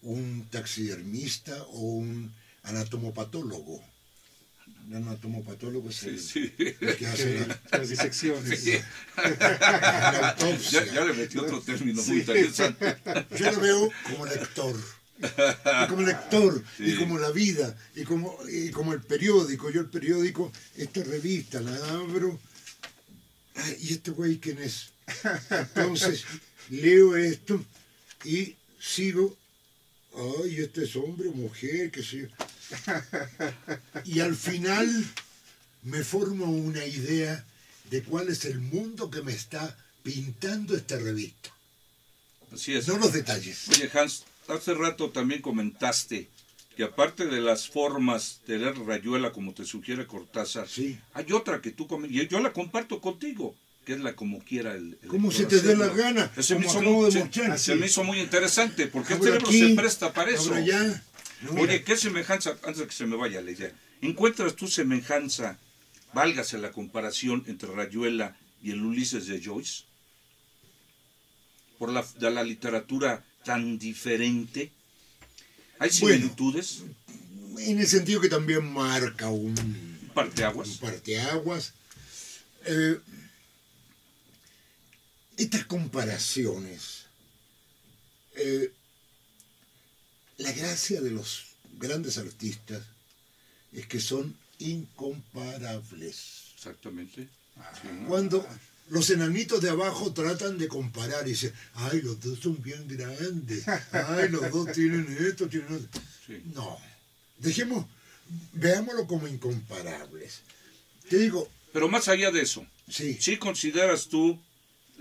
un taxidermista o un anatomopatólogo. Un anatomopatólogo es el que hace las disecciones. Sí. la autopsia. Ya le metí otro término muy interesante. Yo lo veo como lector. Y como lector, Sí. y como la vida, y como el periódico. Yo el periódico, esta revista, la abro. Ay, ¿y este güey quién es? Entonces, leo esto y sigo. Ay, este es hombre o mujer, qué sé yo. Y al final me formo una idea de cuál es el mundo que me está pintando esta revista. Así es. No los detalles. Oye, Hans, hace rato también comentaste que aparte de las formas de leer Rayuela, como te sugiere Cortázar, Sí. hay otra que tú y yo la comparto contigo, que es la como quiera el Como lector se te dé la hacerlo. gana, Ese me como hizo acabo muy, de mostrar. se me hizo muy interesante, porque este Ahora libro aquí, se presta para eso. ahora allá. No, Oye, mira, ¿qué semejanza, antes de que se me vaya la idea, encuentras tu semejanza, válgase la comparación entre Rayuela y el Ulises de Joyce? Por de la literatura tan diferente. ¿Hay similitudes? en el sentido que también marca un Parteaguas. parteaguas. Estas comparaciones, la gracia de los grandes artistas es que son incomparables. Exactamente. Sí. Cuando los enanitos de abajo tratan de comparar y dicen, ay, los dos son bien grandes, ay, los dos tienen esto, tienen esto. Sí. No, veámoslo como incomparables. Te digo, Pero más allá de eso, sí, ¿sí consideras tú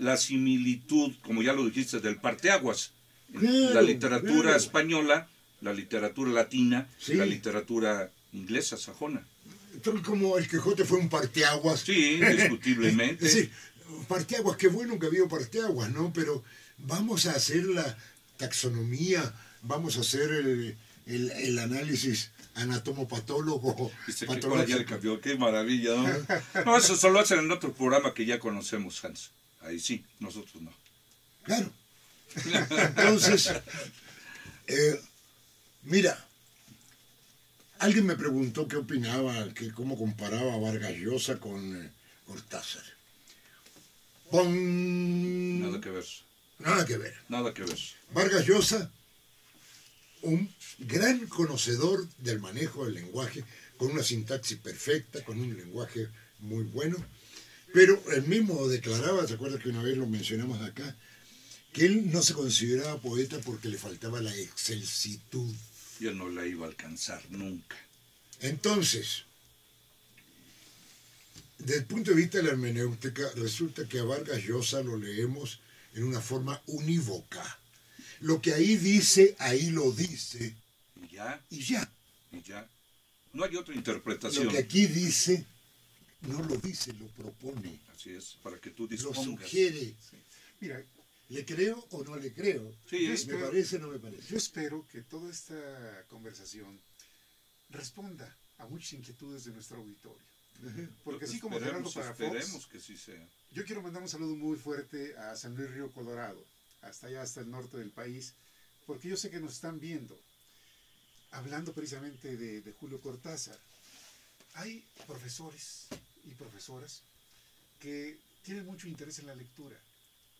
la similitud, como ya lo dijiste, del parteaguas. Claro, La literatura claro. española, la literatura latina, Sí. la literatura inglesa, sajona. Tal como el Quijote fue un parteaguas. Sí, indiscutiblemente. Es decir, parteaguas, qué bueno que había parteaguas, ¿no? Pero vamos a hacer la taxonomía, vamos a hacer el análisis anatomopatólogo. Viste que ahora ya le cambió, qué maravilla, ¿no? No, eso solo hacen en otro programa que ya conocemos, Hans. Ahí sí, nosotros no. Claro. Entonces, mira, alguien me preguntó qué opinaba, que cómo comparaba a Vargas Llosa con Cortázar. ¡Pum! Nada que ver. Nada que ver. Nada que ver. Vargas Llosa, un gran conocedor del manejo del lenguaje, con una sintaxis perfecta, con un lenguaje muy bueno, pero él mismo declaraba, ¿te acuerdas que una vez lo mencionamos acá? Que él no se consideraba poeta porque le faltaba la excelsitud. Yo no la iba a alcanzar nunca. Entonces, desde el punto de vista de la hermenéutica, resulta que a Vargas Llosa lo leemos en una forma unívoca. Lo que ahí dice, ahí lo dice, Y ya, y ya. y ya. No hay otra interpretación. Lo que aquí dice, no lo dice, lo propone, Así es, para que tú lo dispongas. sugiere. Mira, ¿Le creo o no le creo? Sí, ¿Me parece o no me parece? yo espero que toda esta conversación responda a muchas inquietudes de nuestro auditorio. Porque así como Gerardo para Fox, Esperemos que sí sea. yo quiero mandar un saludo muy fuerte a San Luis Río Colorado, hasta allá, hasta el norte del país, porque yo sé que nos están viendo. Hablando precisamente de Julio Cortázar, hay profesores y profesoras que tienen mucho interés en la lectura.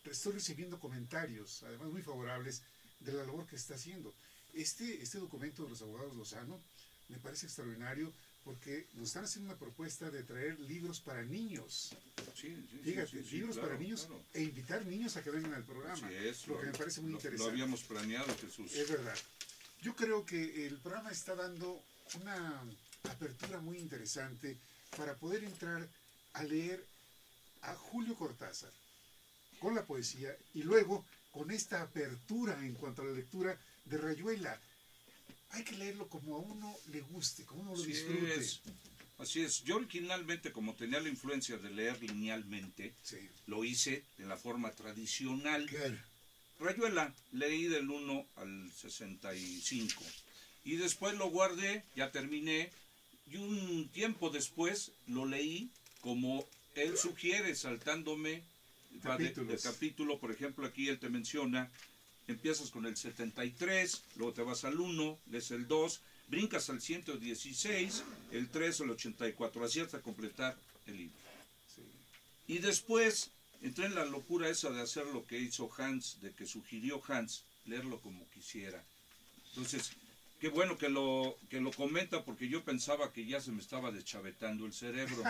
Estoy recibiendo comentarios, además muy favorables, de la labor que está haciendo. Este documento de los abogados Lozano me parece extraordinario porque nos están haciendo una propuesta de traer libros para niños. Sí, Fíjate, libros claro, para niños claro. e invitar niños a que vengan al programa. Así es, lo que me parece muy lo interesante. habíamos planeado, Jesús. Es verdad. Yo creo que el programa está dando una apertura muy interesante para poder entrar a leer a Julio Cortázar con la poesía y luego con esta apertura en cuanto a la lectura de Rayuela. Hay que leerlo como a uno le guste, como uno lo disfrute. Así es. Yo originalmente, como tenía la influencia de leer linealmente, Sí. lo hice de la forma tradicional. Claro. Rayuela, leí del 1 al 65. Y después lo guardé, ya terminé, y un tiempo después lo leí como él sugiere, saltándome de capítulo. Por ejemplo, aquí él te menciona, empiezas con el 73, luego te vas al 1, lees el 2, brincas al 116, el 3, el 84, así hasta completar el libro. Sí. Y después entré en la locura esa de hacer lo que hizo Hans, de que sugirió Hans, leerlo como quisiera. Entonces, qué bueno que lo comenta, porque yo pensaba que ya se me estaba deschavetando el cerebro.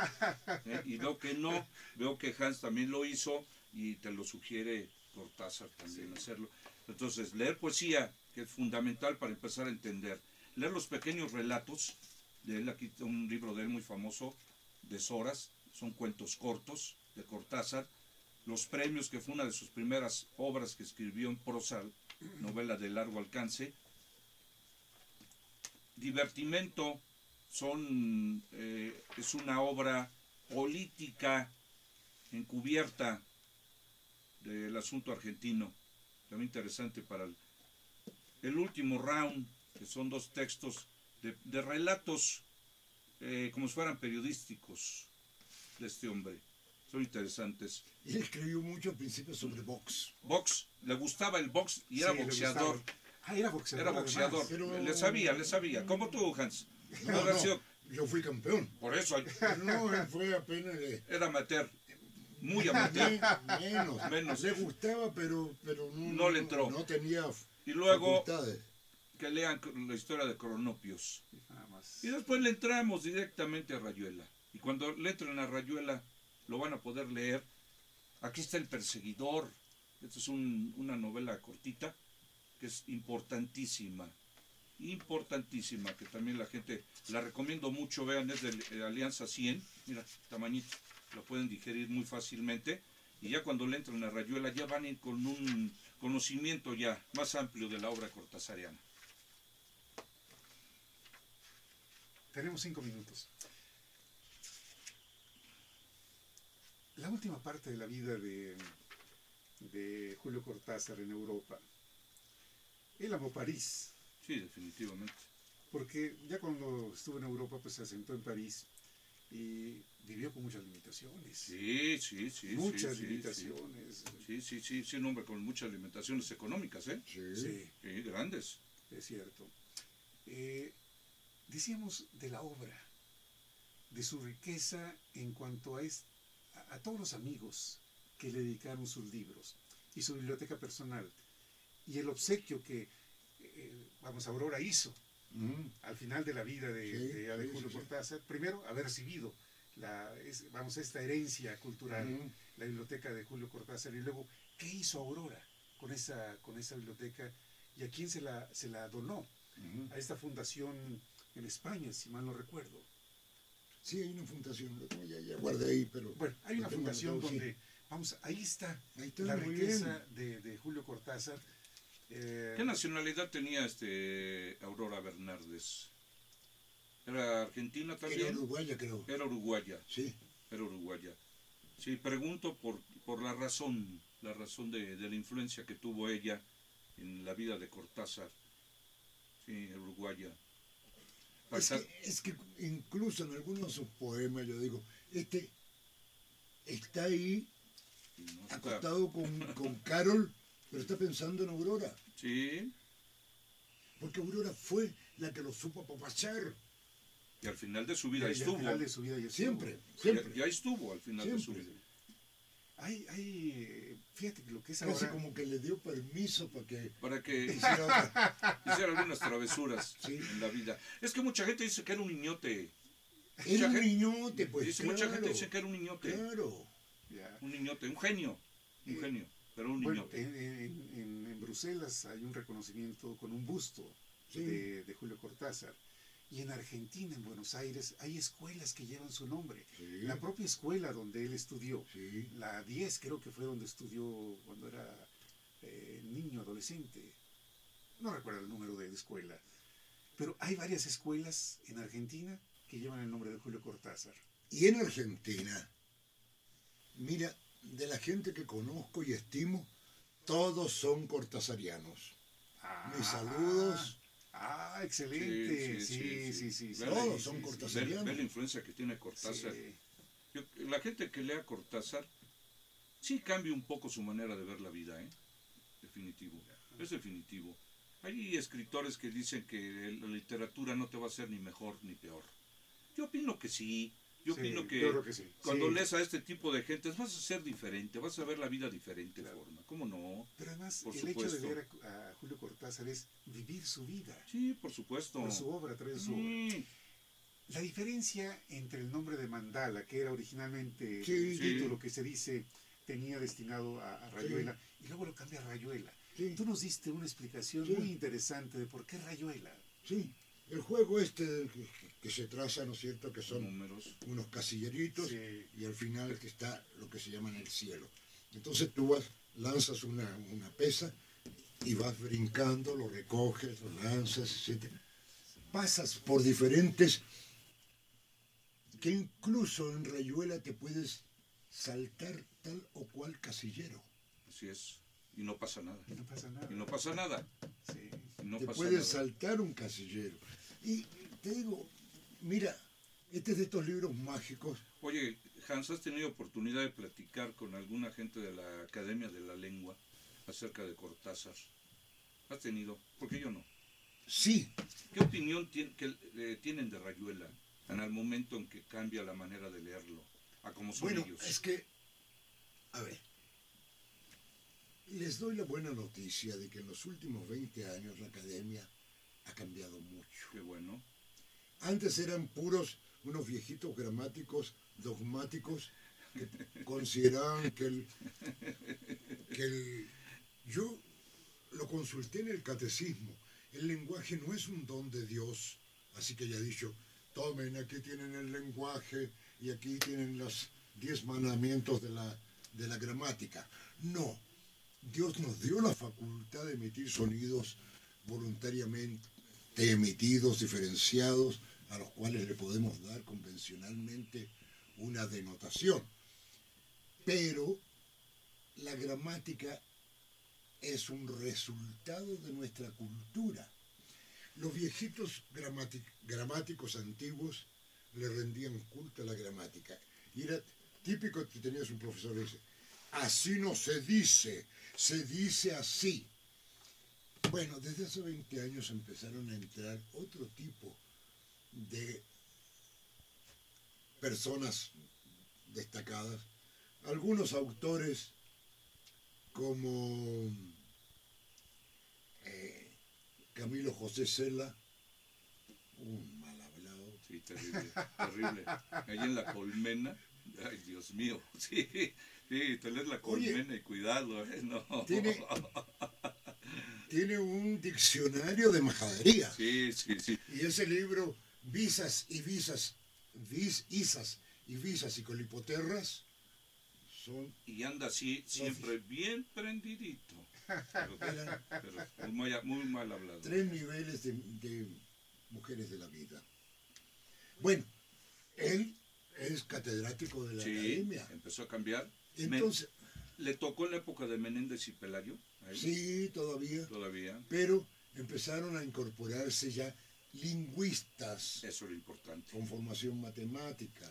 Y veo que no, veo que Hans también lo hizo y te lo sugiere Cortázar también hacerlo. Entonces, leer poesía, que es fundamental para empezar a entender. Leer los pequeños relatos de él, aquí un libro de él muy famoso, Deshoras, son cuentos cortos de Cortázar. Los premios, que fue una de sus primeras obras que escribió en prosa, novela de largo alcance. Divertimento es una obra política encubierta del asunto argentino, también interesante para el último round, que son 2 textos de relatos como si fueran periodísticos de este hombre, son interesantes. Y él escribió mucho al principio sobre box. Box, le gustaba el box y era Sí, le boxeador. gustaba. Ah, era boxeador. Era boxeador, además. Pero- le sabía, como tú, Hans. No, Haber sido- yo fui campeón. por eso No, él fue apenas era amateur, muy amateur. menos. Le gustaba, pero No le entró. No tenía Y luego facultades. que lean la historia de Cronopios. Nada más. Y después le entramos directamente a Rayuela. Y cuando le entren a Rayuela, lo van a poder leer. Aquí está El Perseguidor. Esta es una novela cortita que es importantísima. Importantísima, que también la gente la recomiendo mucho. Vean, es de Alianza 100. Mira, tamañito. Lo pueden digerir muy fácilmente. y ya cuando le entran a Rayuela ya van con un conocimiento ya más amplio de la obra cortasariana. Tenemos 5 minutos. La última parte de la vida de Julio Cortázar en Europa. Él amó París. Sí, definitivamente. Porque ya cuando estuvo en Europa, pues se asentó en París y vivió con muchas limitaciones. Sí. Muchas limitaciones. Sí, un hombre con muchas limitaciones económicas, ¿eh? Sí, Grandes. es cierto. Decíamos de la obra, de su riqueza en cuanto a todos los amigos que le dedicaron sus libros y su biblioteca personal y el obsequio que Aurora hizo al final de la vida de Julio Cortázar. Primero, haber recibido esta herencia cultural, la biblioteca de Julio Cortázar, y luego, ¿qué hizo Aurora con esa biblioteca y a quién se la donó? A esta fundación en España, si mal no recuerdo. Sí, hay una fundación, lo tengo ya guardé ahí, pero... Bueno, hay una fundación donde, ahí está la riqueza de Julio Cortázar. ¿Qué nacionalidad tenía Aurora Bernardes? ¿Era argentina también? Era uruguaya, creo. Era uruguaya. Sí. Era uruguaya. Sí, pregunto por la razón de la influencia que tuvo ella en la vida de Cortázar. Sí, uruguaya. Es que incluso en algunos de sus poemas, yo digo, está ahí acostado con Carol, pero está pensando en Aurora. Sí. Porque Aurora fue la que lo supo apapachar. Y al final de su vida estuvo. Al final de su vida ya estuvo. Siempre. Ya estuvo al final de su vida. Fíjate que lo que es Casi ahora... como que le dio permiso para que hiciera algunas travesuras en la vida. Es que mucha gente dice que era un niñote. Era un niñote, pues. Mucha gente dice que era un niñote. Claro. Un niñote, un genio. Un genio, pero un niñote. En Bruselas hay un reconocimiento con un busto de Julio Cortázar. Y en Argentina, en Buenos Aires, hay escuelas que llevan su nombre. Sí. La propia escuela donde él estudió, Sí. la 10 creo que fue donde estudió cuando era niño, adolescente. No recuerdo el número de escuela. Pero hay varias escuelas en Argentina que llevan el nombre de Julio Cortázar. Y en Argentina, mira, de la gente que conozco y estimo, todos son cortasarianos. Mis saludos. Excelente. Sí. Todos son cortasarianos. Ver la influencia que tiene Cortázar. Sí. La gente que lea Cortázar sí cambia un poco su manera de ver la vida, ¿eh? Definitivo. Es definitivo. Hay escritores que dicen que la literatura no te va a hacer ni mejor ni peor. Yo opino que sí. Yo opino que, cuando lees a este tipo de gentes vas a ser diferente, vas a ver la vida de diferente forma. ¿Cómo no? Pero además por el supuesto. hecho de ver a Julio Cortázar es vivir su vida. Sí, por supuesto. Por su obra, a través de su obra. La diferencia entre el nombre de Mandala, que era originalmente el título que se dice tenía destinado a Rayuela, y luego lo cambia a Rayuela. Sí. Tú nos diste una explicación muy interesante de por qué Rayuela. Sí. El juego que se traza, ¿no es cierto?, que son números, unos casilleritos, y al final que está lo que se llama en el cielo. Entonces tú lanzas una pesa y vas brincando, lo recoges, lo lanzas, etc. Pasas por diferentes, que incluso en Rayuela te puedes saltar tal o cual casillero. Así es. Y no pasa nada. Y no pasa nada. Y no pasa nada. Sí. Y no te pasa puedes nada. saltar un casillero. Y te digo, mira, este es de estos libros mágicos. Oye, Hans, ¿has tenido oportunidad de platicar con alguna gente de la Academia de la Lengua acerca de Cortázar? ¿Has tenido? Porque yo no. Sí. ¿Qué opinión tienen de Rayuela en el momento en que cambia la manera de leerlo a como son ellos? Es que, a ver, les doy la buena noticia de que en los últimos 20 años la Academia ha cambiado mucho. Qué bueno. Antes eran puros unos viejitos gramáticos dogmáticos que consideraban yo lo consulté en el catecismo. El lenguaje no es un don de Dios, así que ya he dicho, tomen, aquí tienen el lenguaje y aquí tienen los 10 mandamientos de de la gramática. No, Dios nos dio la facultad de emitir sonidos voluntariamente emitidos, diferenciados, a los cuales le podemos dar convencionalmente una denotación. Pero la gramática es un resultado de nuestra cultura. Los viejitos gramáticos antiguos le rendían culto a la gramática. Y era típico que tenías un profesor que dice, así no se dice así. Bueno, desde hace 20 años empezaron a entrar otro tipo de personas destacadas, algunos autores como Camilo José Cela, un mal hablado. Sí, terrible, terrible. Ahí en la colmena, ay Dios mío, sí, te lees la colmena. Oye, y cuidado, no. Tiene un diccionario de majadería. Sí. Y ese libro, Visas y Colipoterras, son... Y anda así, siempre bien prendidito. Pero muy mal hablado. 3 niveles de mujeres de la vida. Bueno, él es catedrático de la academia. Empezó a cambiar. Entonces... ¿Le tocó en la época de Menéndez y Pelayo? Ahí. Sí, todavía. Pero empezaron a incorporarse ya lingüistas. Eso es lo importante. Con formación matemática.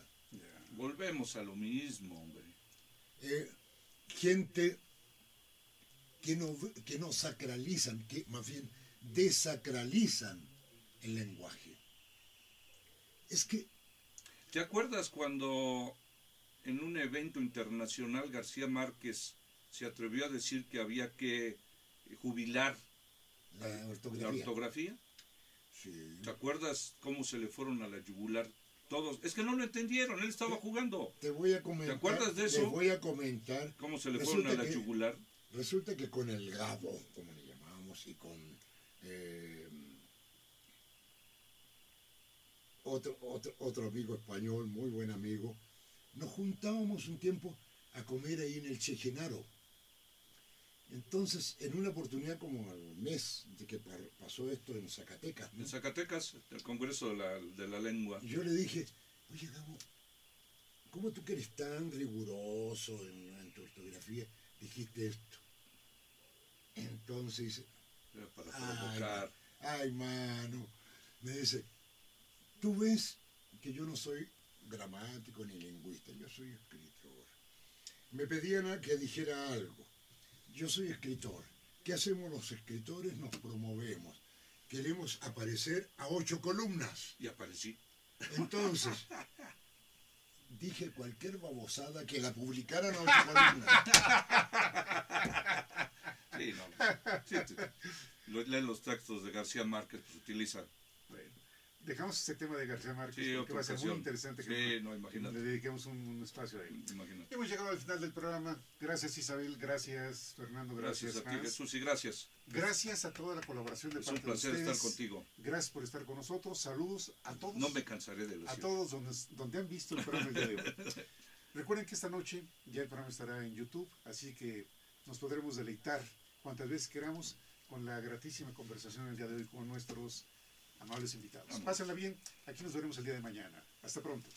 Volvemos a lo mismo, hombre. Gente que no sacralizan, que más bien desacralizan el lenguaje. Es que... ¿Te acuerdas cuando en un evento internacional García Márquez se atrevió a decir que había que jubilar la ortografía? Sí. ¿Te acuerdas cómo se le fueron a la yugular todos? Es que no lo entendieron, él estaba jugando. Te voy a comentar. ¿Te acuerdas de eso? Te voy a comentar. ¿Cómo se le fueron a la yugular? Resulta que con el Gabo, como le llamábamos, y con otro amigo español, muy buen amigo, nos juntábamos un tiempo a comer ahí en el Che Genaro. Entonces, en una oportunidad como al mes de que pasó esto en Zacatecas, ¿no? En Zacatecas, el Congreso de la Lengua. Yo le dije, oye Gabo, ¿cómo tú que eres tan riguroso en tu ortografía dijiste esto? Entonces dice, para provocar. Ay, mano, me dice, tú ves que yo no soy gramático ni lingüista, yo soy escritor. Me pedían que dijera algo. Yo soy escritor. ¿Qué hacemos los escritores? Nos promovemos. Queremos aparecer a 8 columnas. Y aparecí. Entonces, dije cualquier babosada que la publicaran a 8 columnas. Sí, no. Sí, leen los textos de García Márquez, pues utilizan. Bueno, dejamos este tema de García Márquez, sí, porque va a ser muy interesante que le dediquemos un espacio a él. Imagínate. Hemos llegado al final del programa. Gracias Isabel, gracias Fernando, gracias a ti, Jesús, y gracias. Gracias a toda la colaboración de parte de ustedes. Es un placer estar contigo. Gracias por estar con nosotros. Saludos a todos. No me cansaré de decir. A todos donde han visto el programa el día de hoy. Recuerden que esta noche ya el programa estará en YouTube, así que nos podremos deleitar cuantas veces queramos con la gratísima conversación el día de hoy con nuestros amables invitados. Vamos. Pásenla bien, aquí nos veremos el día de mañana. Hasta pronto.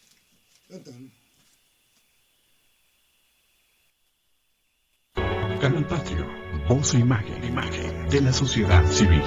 Canal Patrio, voz e imagen de la sociedad civil.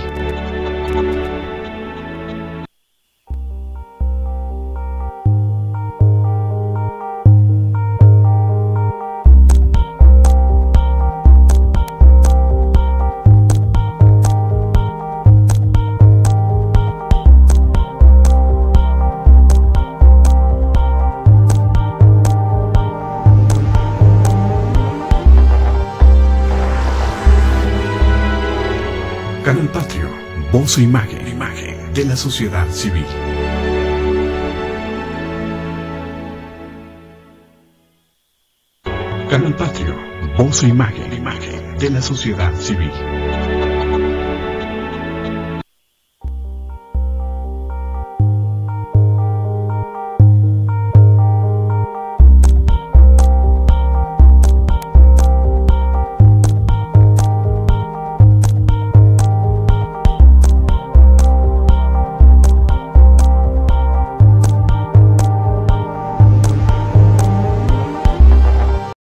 Canal Patrio, voz e imagen de la sociedad civil. Canal Patrio, voz e imagen de la sociedad civil.